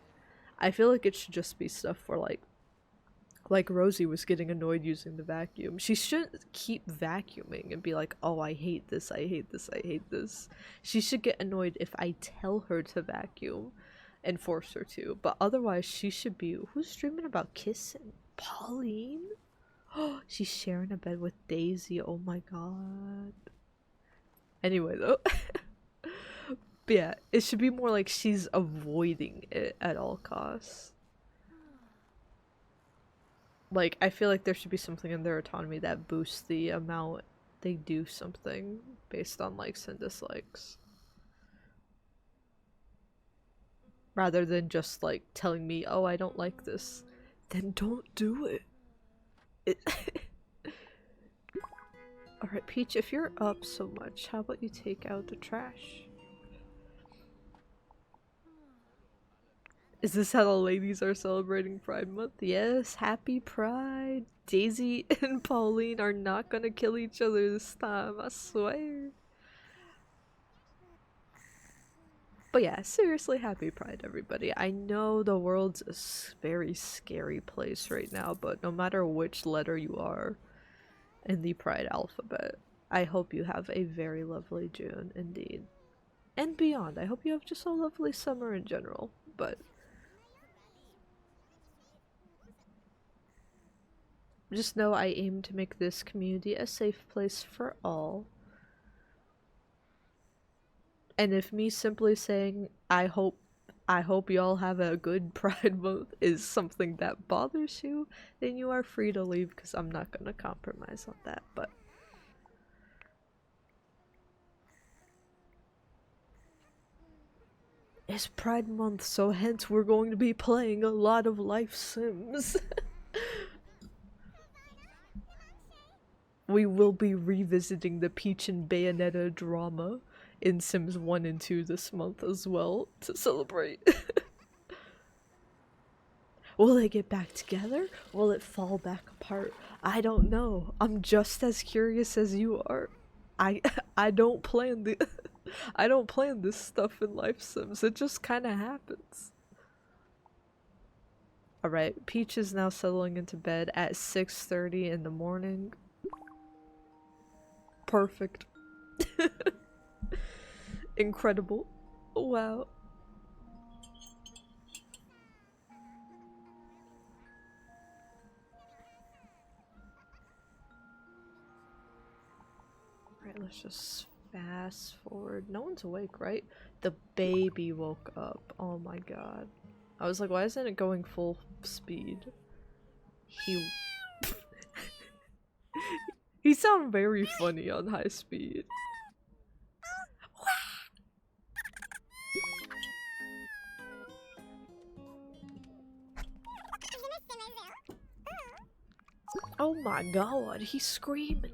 I feel like it should just be stuff where like Rosie was getting annoyed using the vacuum. She shouldn't keep vacuuming and be like, oh, I hate this, I hate this, I hate this. She should get annoyed if I tell her to vacuum and force her to. But otherwise, she should be... Who's dreaming about kissing? Pauline? Oh, she's sharing a bed with Daisy. Oh my god. Anyway, though. But yeah, it should be more like she's avoiding it at all costs. Like, I feel like there should be something in their autonomy that boosts the amount they do something based on likes and dislikes. Rather than just, like, telling me, oh, I don't like this. Then don't do it. Alright, Peach, if you're up so much, how about you take out the trash? Is this how the ladies are celebrating Pride Month? Yes, happy Pride! Daisy and Pauline are not gonna kill each other this time, I swear. But yeah, seriously, happy Pride, everybody. I know the world's a very scary place right now, but no matter which letter you are in the Pride alphabet, I hope you have a very lovely June indeed. And beyond, I hope you have just a lovely summer in general, but just know I aim to make this community a safe place for all. And if me simply saying, I hope y'all have a good Pride Month is something that bothers you, then you are free to leave because I'm not gonna compromise on that, but... It's Pride Month, so hence we're going to be playing a lot of life sims. We will be revisiting the Peach and Bayonetta drama in Sims 1 and 2 this month as well to celebrate. Will they get back together? Will it fall back apart? I don't know. I'm just as curious as you are. I don't plan I don't plan this stuff in life sims. It just kind of happens. Alright, Peach is now settling into bed at 6:30 in the morning. Perfect. Incredible. Wow. Alright, let's just fast forward. No one's awake, right? The baby woke up. Oh my god. I was like, why isn't it going full speed? He sounds very funny on high speed. Oh my god, he's screaming.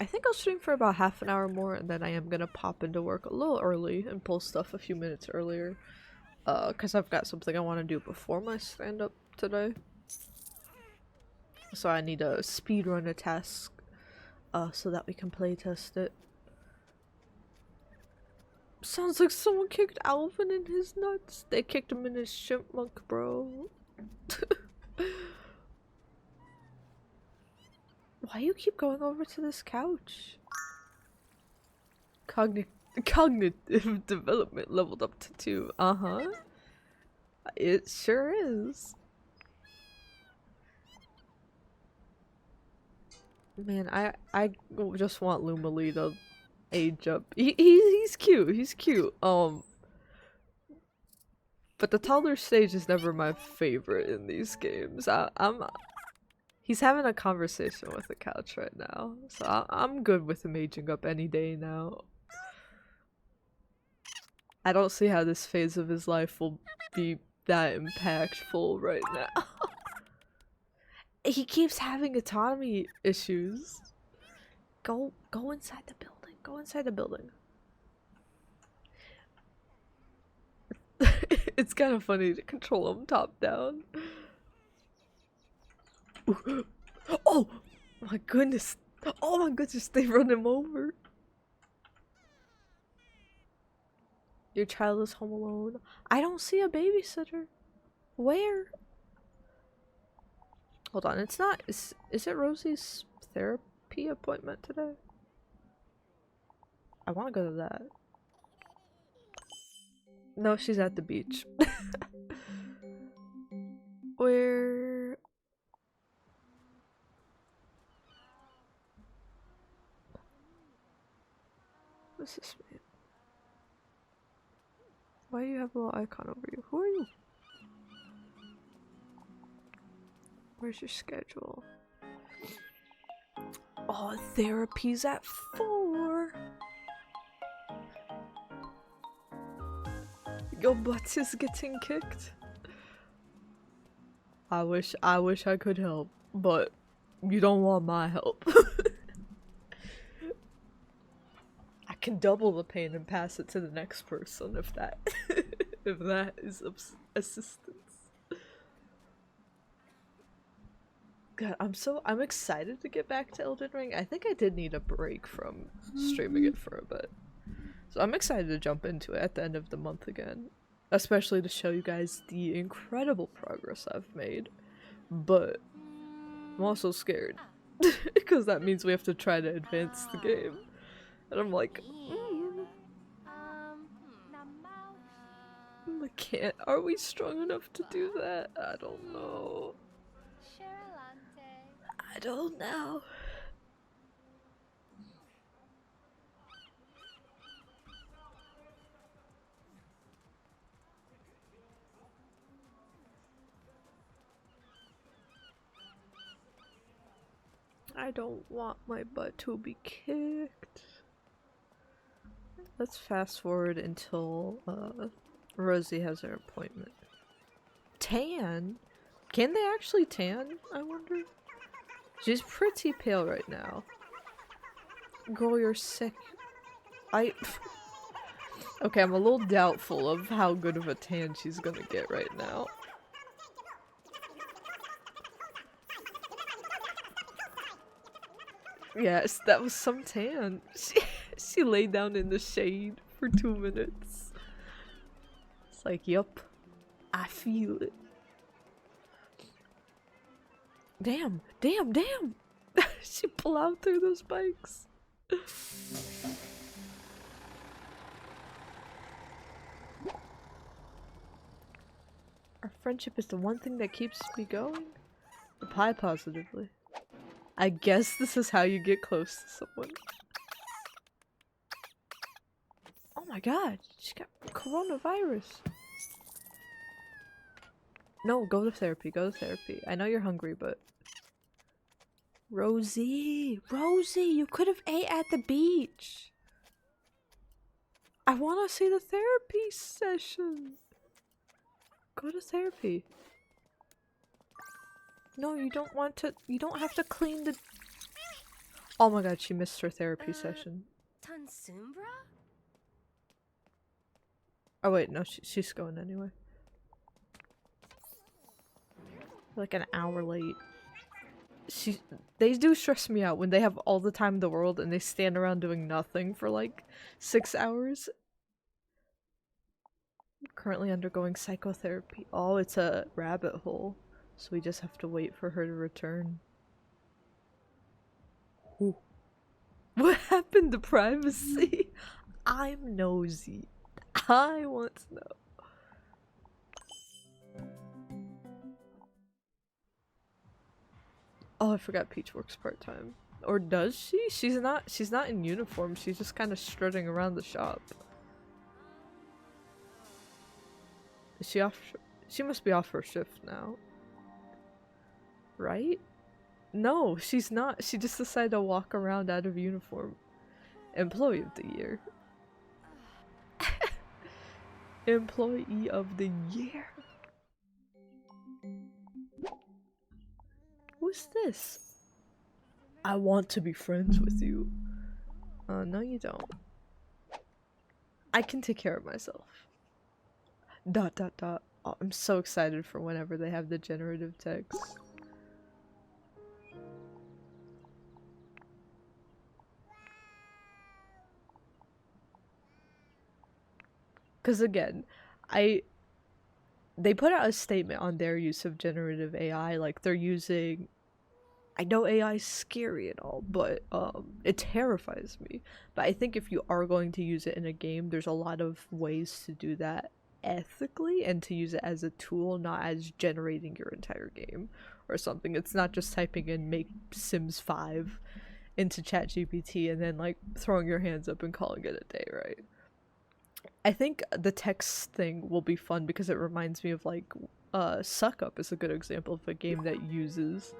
I think I'll stream for about half an hour more, and then I am gonna pop into work a little early and pull stuff a few minutes earlier. Cause I've got something I want to do before my stand-up today. So I need to speedrun a task, so that we can playtest it. Sounds like someone kicked Alvin in his nuts. They kicked him in his chipmunk, bro. Why you keep going over to this couch? Cognitive development leveled up to 2. Uh-huh. It sure is. Man, I just want Lumali to age up. He's cute. He's cute. But the toddler stage is never my favorite in these games. He's having a conversation with the couch right now, so I'm good with him aging up any day now. I don't see how this phase of his life will be that impactful right now. He keeps having autonomy issues. Go inside the building. Go inside the building. It's kind of funny to control him top down. Oh my goodness. Oh my goodness, they run him over. Your child is home alone. I don't see a babysitter. Where? Hold on, it's not. Is it Rosie's therapy appointment today? I want to go to that. No, she's at the beach. Where? What's this man? Why do you have a little icon over you? Who are you? Where's your schedule? Oh, therapy's at 4. Your butt is getting kicked. I wish I could help, but you don't want my help. I can double the pain and pass it to the next person if that if that is assistance. God, I'm excited to get back to Elden Ring. I think I did need a break from streaming it for a bit. So I'm excited to jump into it at the end of the month again. Especially to show you guys the incredible progress I've made. But I'm also scared. Because that means we have to try to advance the game. And I'm like, I can't. Are we strong enough to do that? I don't know. I don't know. I don't want my butt to be kicked. Let's fast forward until Rosie has her appointment. Tan? Can they actually tan? I wonder. She's pretty pale right now. Girl, you're sick. Okay, I'm a little doubtful of how good of a tan she's gonna get right now. Yes, that was some tan. She laid down in the shade for 2 minutes. It's like, yup, I feel it. Damn, damn, damn! She plowed through those bikes. Our friendship is the one thing that keeps me going. Reply positively. I guess this is how you get close to someone. my god, she got coronavirus. No, go to therapy, go to therapy. I know you're hungry, but... Rosie! Rosie, you could have ate at the beach! I want to see the therapy session! Go to therapy. No, you don't want to- you don't have to clean the- Oh my god, she missed her therapy session. Tansumbra? Oh wait, no, she's going anyway. Like an hour late. They do stress me out when they have all the time in the world and they stand around doing nothing for like 6 hours. Currently undergoing psychotherapy. Oh, it's a rabbit hole. So we just have to wait for her to return. Ooh. What happened to privacy? I'm nosy. I want to know. Oh, I forgot Peach works part-time. Or does she? She's not in uniform. She's just kind of strutting around the shop. Is she off? She must be off her shift now. Right? No, she's not. She just decided to walk around out of uniform. Employee of the year. Employee of the year. Who's this? I want to be friends with you. No you don't. I can take care of myself. ... Oh, I'm so excited for whenever they have the generative text. Because again, they put out a statement on their use of generative AI, like they're using... I know AI is scary and all, but it terrifies me. But I think if you are going to use it in a game, there's a lot of ways to do that ethically and to use it as a tool, not as generating your entire game or something. It's not just typing in make Sims 5 into ChatGPT and then like throwing your hands up and calling it a day, right? I think the text thing will be fun because it reminds me of like Suck Up is a good example of a game that uses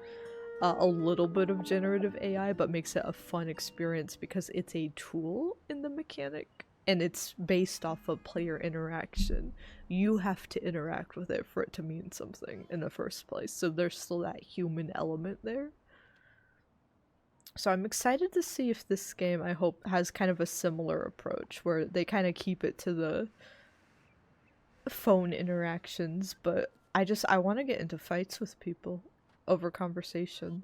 a little bit of generative AI but makes it a fun experience because it's a tool in the mechanic and it's based off of player interaction. You have to interact with it for it to mean something in the first place, so there's still that human element there. So I'm excited to see if this game, I hope, has kind of a similar approach where they kind of keep it to the phone interactions, but I want to get into fights with people over conversation.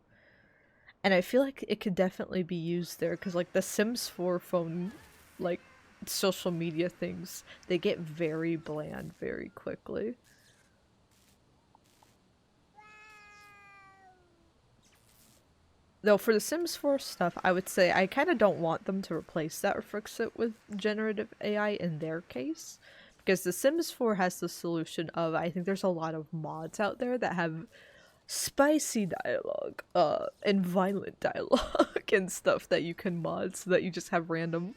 And I feel like it could definitely be used there because like the Sims 4 phone like social media things, they get very bland very quickly. Though for the Sims 4 stuff, I would say I kind of don't want them to replace that or fix it with generative AI in their case. Because The Sims 4 has the solution of, I think there's a lot of mods out there that have spicy dialogue, and violent dialogue and stuff that you can mod so that you just have random,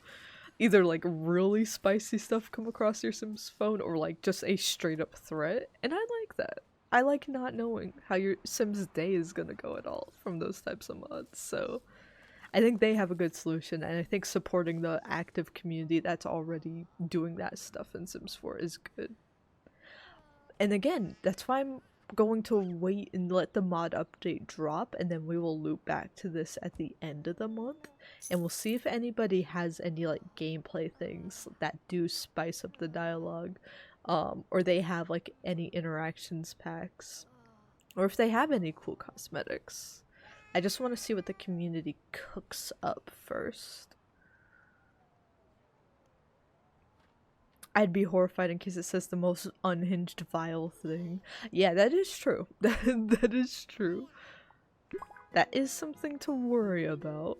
either like really spicy stuff come across your Sims phone or like just a straight up threat. And I like that. I like not knowing how your Sims day is gonna go at all from those types of mods. So I think they have a good solution, and I think supporting the active community that's already doing that stuff in Sims 4 is good. And again, that's why I'm going to wait and let the mod update drop, and then we will loop back to this at the end of the month, and we'll see if anybody has any like gameplay things that do spice up the dialogue, or they have like any interactions packs, or if they have any cool cosmetics. I just want to see what the community cooks up first. I'd be horrified in case it says the most unhinged vile thing. Yeah, that is true. That is true. That is something to worry about.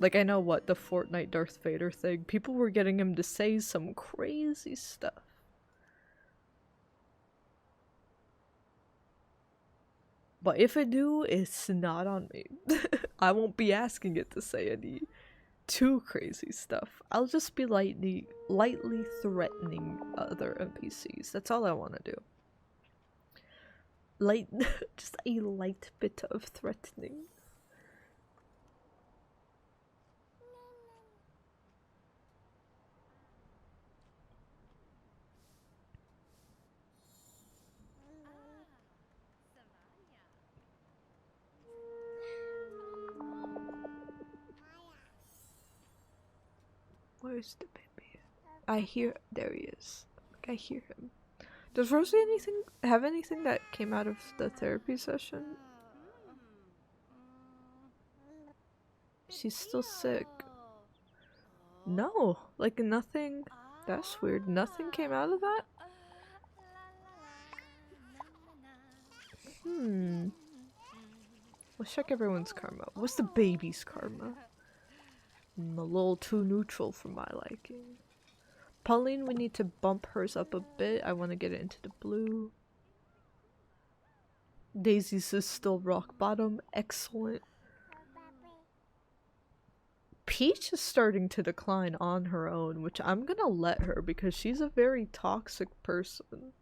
Like, I know what, the Fortnite Darth Vader thing, people were getting him to say some crazy stuff. But if it do, it's not on me. I won't be asking it to say any too crazy stuff. I'll just be lightly threatening other NPCs. That's all I want to do. Light, just a light bit of threatening. Where's the baby? I hear, there he is. I hear him. Does Rosie have anything that came out of the therapy session? She's still sick. No, like nothing. That's weird. Nothing came out of that? Let's check everyone's karma. What's the baby's karma? A little too neutral for my liking. Pauline, we need to bump hers up a bit. I want to get it into the blue. Daisy's is still rock bottom. Excellent. Peach is starting to decline on her own, which I'm gonna let her because she's a very toxic person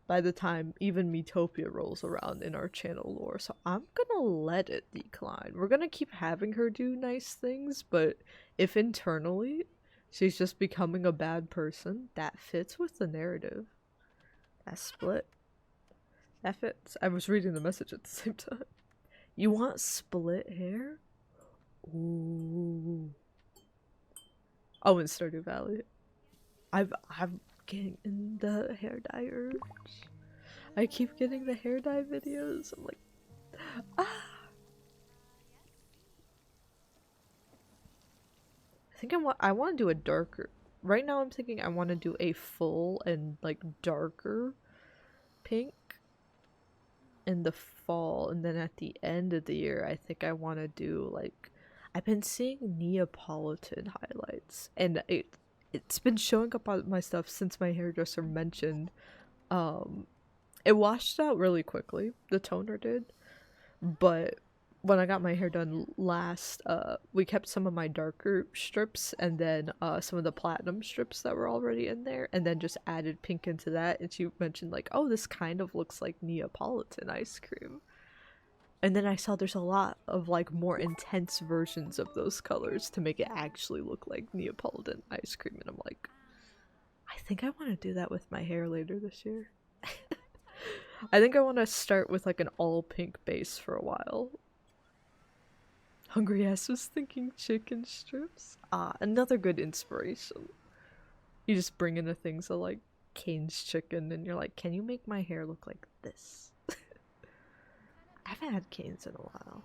by the time even Metopia rolls around in our channel lore. So I'm gonna let it decline. We're gonna keep having her do nice things, but if internally she's just becoming a bad person, that fits with the narrative. That split. That fits. I was reading the message at the same time. You want split hair? Ooh. Oh, in Stardew Valley. I'm getting in the hair dye urge. I keep getting the hair dye videos. I'm like, ah. I think I want to do a darker. Right now I'm thinking I want to do a full and like darker pink in the fall, and then at the end of the year I think I want to do like, I've been seeing Neapolitan highlights and it's been showing up on my stuff since my hairdresser mentioned. It washed out really quickly, the toner did, but when I got my hair done last, we kept some of my darker strips and then some of the platinum strips that were already in there, and then just added pink into that. And she mentioned like, oh, this kind of looks like Neapolitan ice cream. And then I saw there's a lot of like more intense versions of those colors to make it actually look like Neapolitan ice cream. And I'm like, I think I want to do that with my hair later this year. I think I want to start with like an all pink base for a while. Hungry Ass was thinking chicken strips. Ah, another good inspiration. You just bring in the things of like Kane's chicken and you're like, can you make my hair look like this? I haven't had Cane's in a while.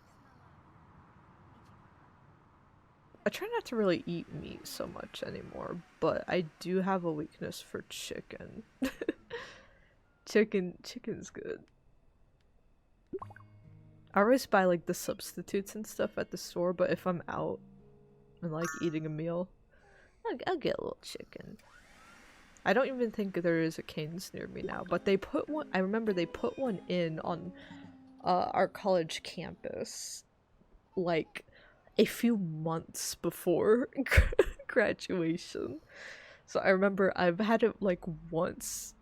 I try not to really eat meat so much anymore, but I do have a weakness for chicken. Chicken's good. I always buy like the substitutes and stuff at the store, but if I'm out and like eating a meal, I'll get a little chicken. I don't even think there is a Cane's near me now, but they put one, I remember they put one in on our college campus like a few months before graduation. So I remember I've had it like once,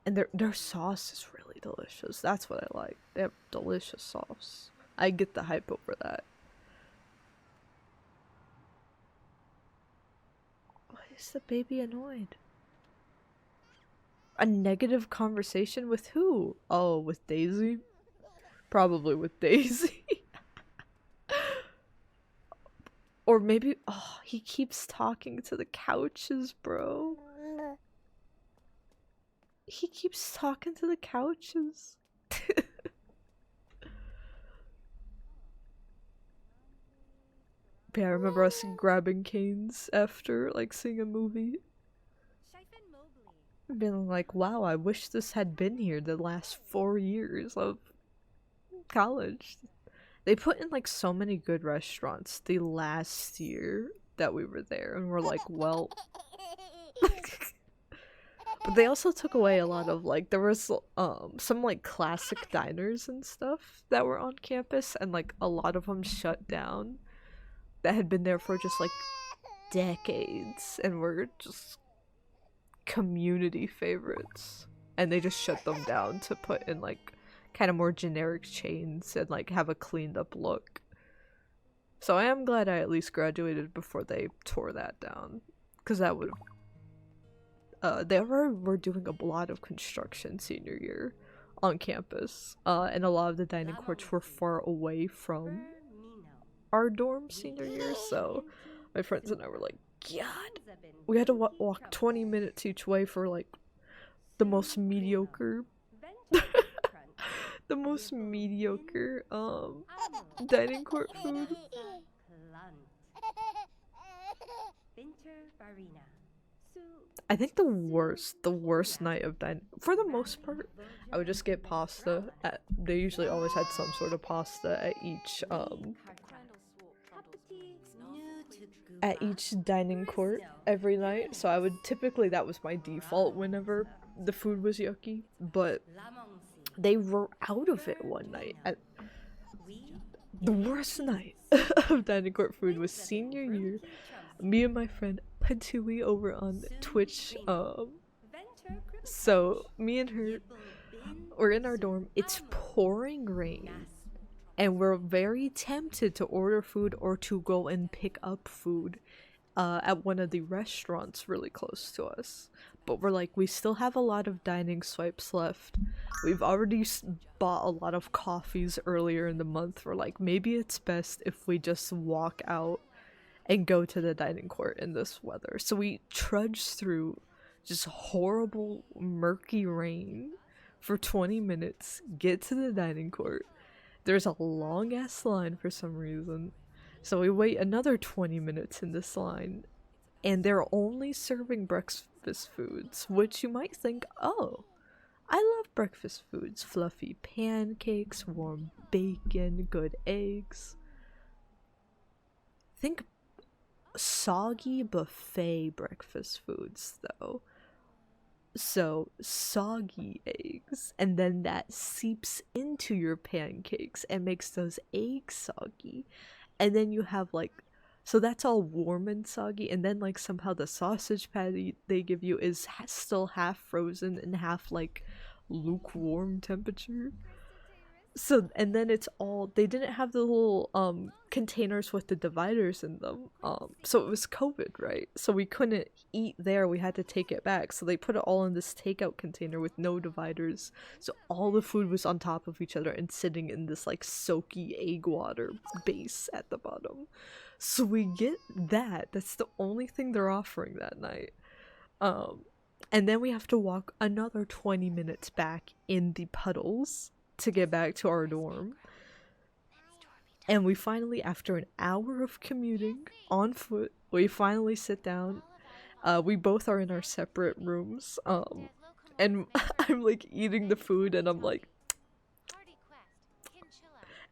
and their sauce is really delicious. That's what I like. They have delicious sauce. I get the hype over that. Why is the baby annoyed? A negative conversation with who? Oh, with Daisy? Probably with Daisy. Or maybe, oh, he keeps talking to the couches, bro. He keeps talking to the couches. Yeah, I remember us grabbing Cane's after, like, seeing a movie. Being like, wow, I wish this had been here the last 4 years of college. They put in like so many good restaurants the last year that we were there, and we're like, well. But they also took away a lot of like, there was some like classic diners and stuff that were on campus, and like a lot of them shut down that had been there for just like decades and were just community favorites, and they just shut them down to put in like kind of more generic chains and like have a cleaned up look. So I am glad I at least graduated before they tore that down, because that would they were doing a lot of construction senior year on campus, and a lot of the dining courts were far away from our dorm senior year, so my friends and I were like, God, we had to walk 20 minutes each way for like the most mediocre the most mediocre dining court food. I think the worst night of dining, for the most part, I would just get pasta. They usually always had some sort of pasta at each dining court every night. So I would typically, that was my default whenever the food was yucky. But they were out of it one night. The worst night of dining court food was senior year. Me and my friend Patui over on Twitch. So me and her, we're in our dorm. It's pouring rain, and we're very tempted to order food or to go and pick up food at one of the restaurants really close to us. But we're like, we still have a lot of dining swipes left. We've already bought a lot of coffees earlier in the month. We're like, maybe it's best if we just walk out and go to the dining court in this weather. So we trudged through just horrible, murky rain for 20 minutes, get to the dining court. There's a long ass line for some reason. So we wait another 20 minutes in this line, and they're only serving breakfast foods, which you might think, oh, I love breakfast foods. Fluffy pancakes, warm bacon, good eggs. Think soggy buffet breakfast foods, though. So, soggy eggs, and then that seeps into your pancakes and makes those eggs soggy. And then you have like, so that's all warm and soggy, and then like somehow the sausage patty they give you is still half frozen and half like lukewarm temperature. So, and then it's all, they didn't have the little containers with the dividers in them, so it was COVID, right? So we couldn't eat there, we had to take it back, so they put it all in this takeout container with no dividers, so all the food was on top of each other and sitting in this like soaky egg water base at the bottom. So we get that's the only thing they're offering that night. And then we have to walk another 20 minutes back in the puddles to get back to our dorm. And we finally, after an hour of commuting on foot, we finally sit down. We both are in our separate rooms. And I'm like eating the food and I'm like,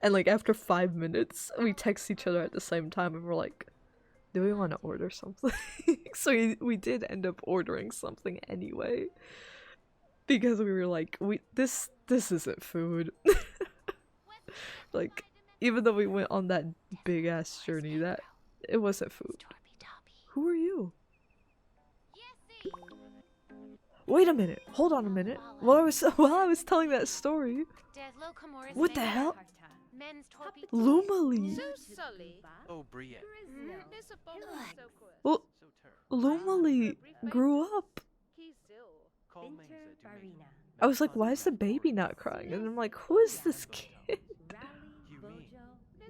and like after 5 minutes, we text each other at the same time and we're like, do we want to order something? So we did end up ordering something anyway. Because we were like, this isn't food. Like, even though we went on that big ass journey, that it wasn't food. Who are you? Wait a minute. Hold on a minute. While I was telling that story, what the hell? Lumali. Oh, Brienne. Well, Lumali grew up. I was like, why is the baby not crying? And I'm like, who is this kid?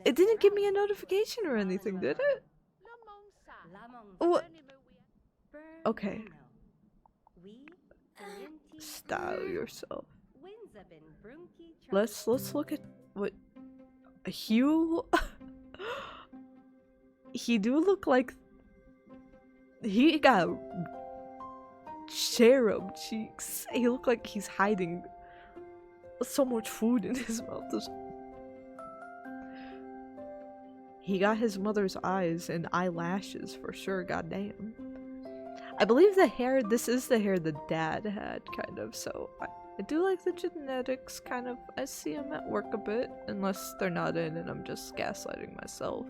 It didn't give me a notification or anything, did it? What? Okay. Style yourself. Let's look at what Hugh. He do look like he got cherub cheeks. He looked like he's hiding so much food in his mouth. He got his mother's eyes and eyelashes for sure, goddamn. I believe the hair, this is the hair the dad had, kind of, so I do like the genetics, kind of. I see him at work a bit, unless they're not in and I'm just gaslighting myself.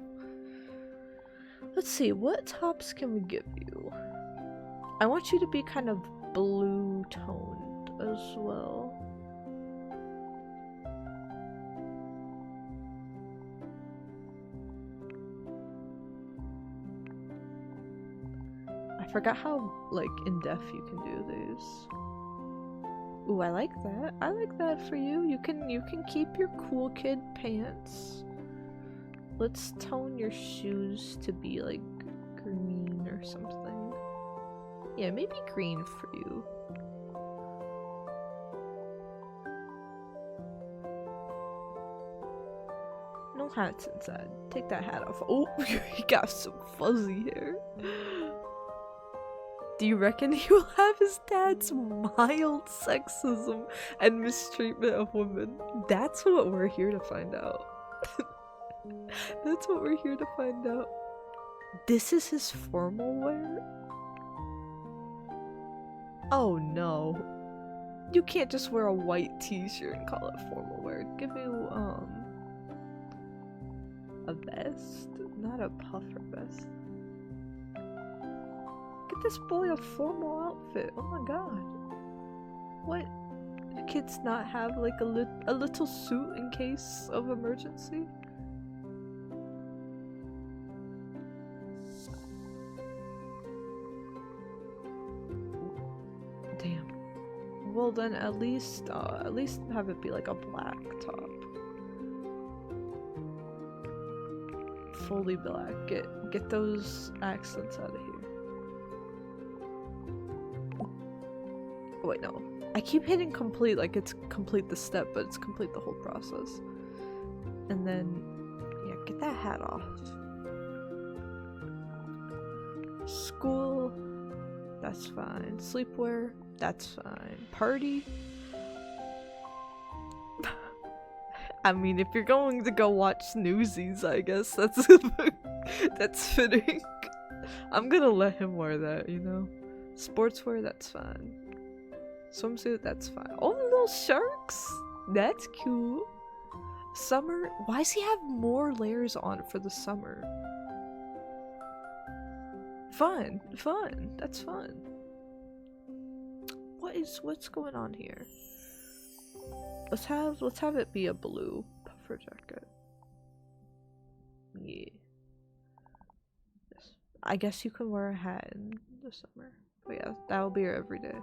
Let's see, what tops can we give you? I want you to be kind of blue toned as well. I forgot how, like, in-depth you can do these. Ooh, I like that. I like that for you. You can keep your cool kid pants. Let's tone your shoes to be like green or something. Yeah, maybe green for you. No hats inside. Take that hat off. Oh, he got some fuzzy hair. Do you reckon he will have his dad's mild sexism and mistreatment of women? That's what we're here to find out. That's what we're here to find out. This is his formal wear? Oh no. You can't just wear a white t-shirt and call it formal wear. Give me, a vest? Not a puffer vest. Get this boy a formal outfit. Oh my god. What? Do kids not have like a little suit in case of emergency? Damn. Well then at least have it be like a black top. Fully black. Get those accents out of here. Oh, wait, no. I keep hitting complete like it's complete the step, but it's complete the whole process. And then, yeah, get that hat off. School, that's fine. Sleepwear, that's fine. Party? I mean, if you're going to go watch Newsies, I guess that's that's fitting. I'm gonna let him wear that, you know? Sportswear, that's fine. Swimsuit, that's fine. Oh, little sharks! That's cute. Summer, why does he have more layers on for the summer? Fun, that's fun. What's going on here? Let's have it be a blue puffer jacket. Yeah. Yes. I guess you can wear a hat in the summer. But yeah, that'll be your everyday.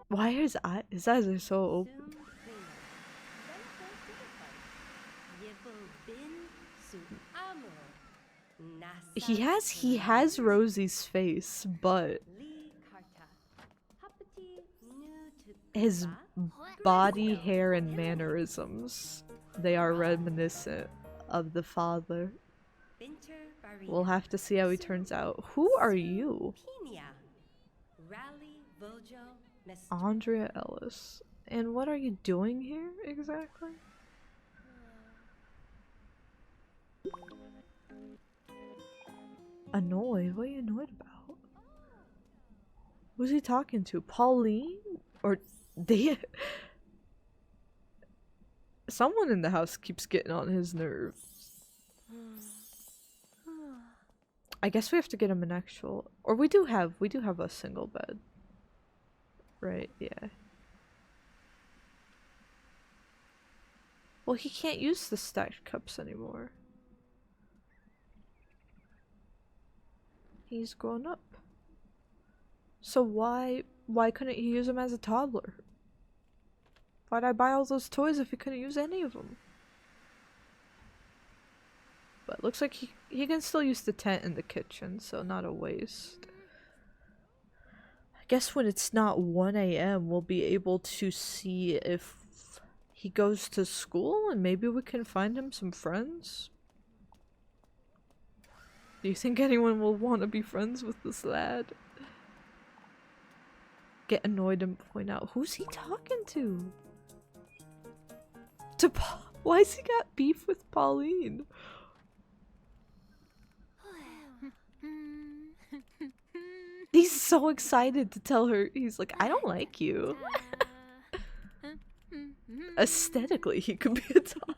Why are his eyes are so open? He has Rosie's face, but his body, hair, and mannerisms, they are reminiscent of the father. We'll have to see how he turns out. Who are you? Andrea Ellis. And what are you doing here exactly? Annoyed? What are you annoyed about? Who's he talking to? Pauline? Or they? Someone in the house keeps getting on his nerves. I guess we have to get him an actual, or we do have a single bed. Right, yeah. Well, he can't use the stacked cups anymore. He's grown up. So why couldn't he use them as a toddler? Why'd I buy all those toys if he couldn't use any of them? But looks like he can still use the tent in the kitchen, so not a waste. I guess when it's not 1 AM, we'll be able to see if he goes to school and maybe we can find him some friends. Do you think anyone will want to be friends with this lad? Get annoyed and point out, who's he talking to? Why's he got beef with Pauline? He's so excited to tell her. He's like, I don't like you. Aesthetically, he could be a toddler.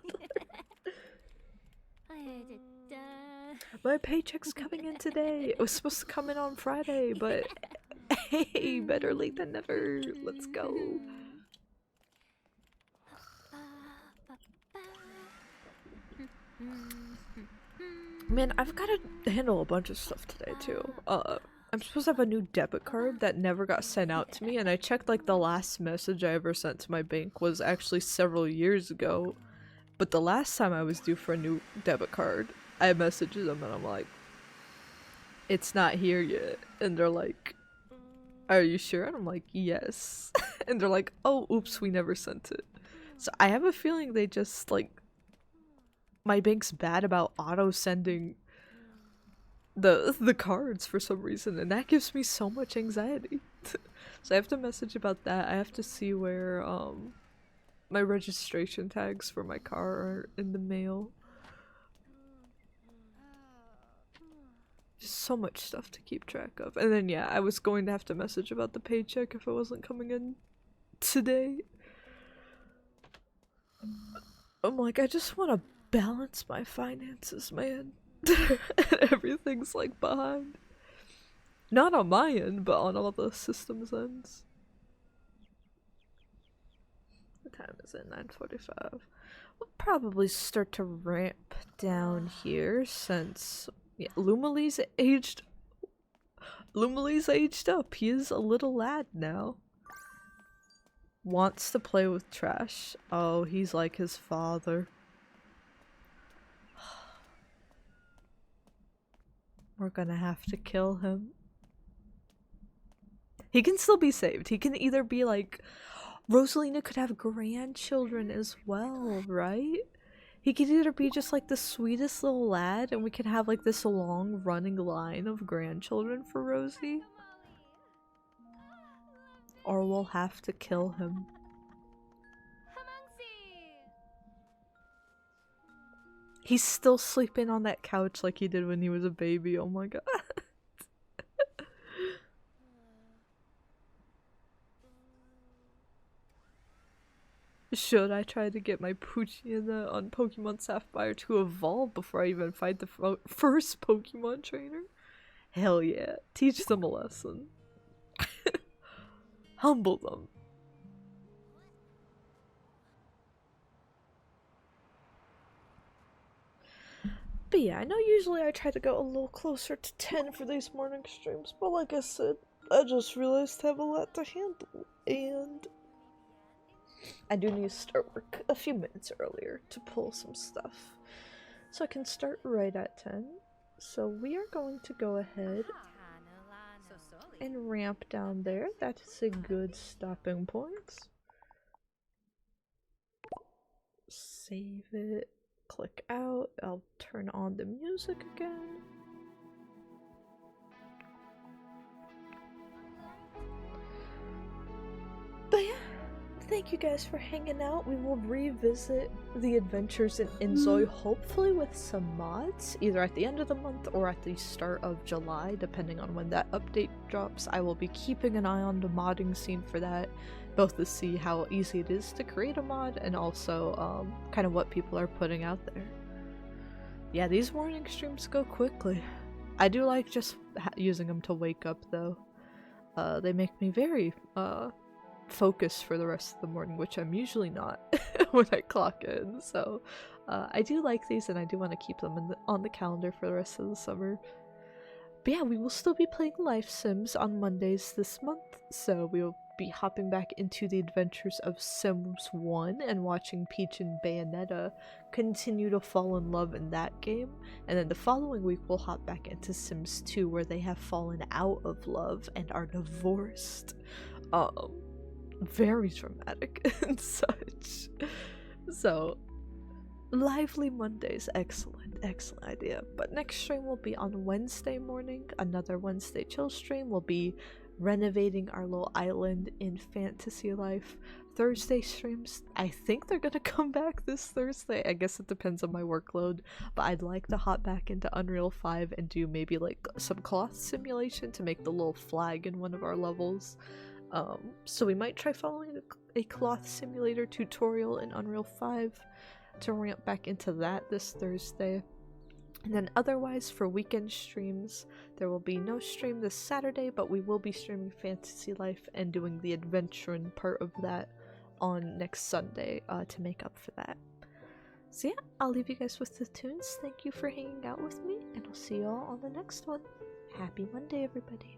My paycheck's coming in today. It was supposed to come in on Friday, but hey, better late than never. Let's go. Man, I've got to handle a bunch of stuff today too. I'm supposed to have a new debit card that never got sent out to me, and I checked like the last message I ever sent to my bank was actually several years ago. But the last time I was due for a new debit card, I messaged them and I'm like, it's not here yet. And they're like, are you sure? And I'm like, yes. And they're like, oh, oops, we never sent it. So I have a feeling they just like, my bank's bad about auto sending the cards for some reason, and that gives me so much anxiety. So I have to message about that. I have to see where my registration tags for my car are in the mail. Just so much stuff to keep track of. And then yeah, I was going to have to message about the paycheck if it wasn't coming in today. I'm like, I just want to balance my finances, man. Everything's like behind. Not on my end, but on all the systems' ends. What time is it? 9:45. We'll probably start to ramp down here since yeah, Lumali's aged up. He is a little lad now. Wants to play with trash. Oh, he's like his father. We're gonna have to kill him. He can still be saved. He can either be like, Rosalina could have grandchildren as well, right? He could either be just like the sweetest little lad and we can have like this long running line of grandchildren for Rosie. Or we'll have to kill him. He's still sleeping on that couch like he did when he was a baby. Oh my god. Should I try to get my Poochyena on Pokemon Sapphire to evolve before I even fight the first Pokemon trainer? Hell yeah. Teach them a lesson. Humble them. But yeah, I know usually I try to go a little closer to 10 for these morning streams, but like I said, I just realized I have a lot to handle, and I do need to start work a few minutes earlier to pull some stuff. So I can start right at 10. So we are going to go ahead and ramp down there. That is a good stopping point. Save it. Click out. I'll turn on the music again. But yeah, thank you guys for hanging out. We will revisit the adventures in inZOI, hopefully with some mods, either at the end of the month or at the start of July, depending on when that update drops. I will be keeping an eye on the modding scene for that, both to see how easy it is to create a mod and also kind of what people are putting out there. Yeah, these morning streams go quickly. I do like just using them to wake up though. They make me very focused for the rest of the morning, which I'm usually not when I clock in. So I do like these and I do want to keep them on the calendar for the rest of the summer. But yeah, we will still be playing Life Sims on Mondays this month, so we will be hopping back into the adventures of Sims 1 and watching Peach and Bayonetta continue to fall in love in that game, and then the following week we'll hop back into Sims 2 where they have fallen out of love and are divorced. Very dramatic and such. So lively Mondays, excellent idea. But next stream will be on Wednesday morning. Another Wednesday chill stream. Will be renovating our little island in Fantasy Life. Thursday streams, I think they're gonna come back this Thursday. I guess it depends on my workload, but I'd like to hop back into Unreal 5 and do maybe like some cloth simulation to make the little flag in one of our levels. So we might try following a cloth simulator tutorial in Unreal 5 to ramp back into that this Thursday. And then otherwise, for weekend streams, there will be no stream this Saturday, but we will be streaming Fantasy Life and doing the adventuring part of that on next Sunday to make up for that. So yeah, I'll leave you guys with the tunes. Thank you for hanging out with me, and I'll see you all on the next one. Happy Monday, everybody.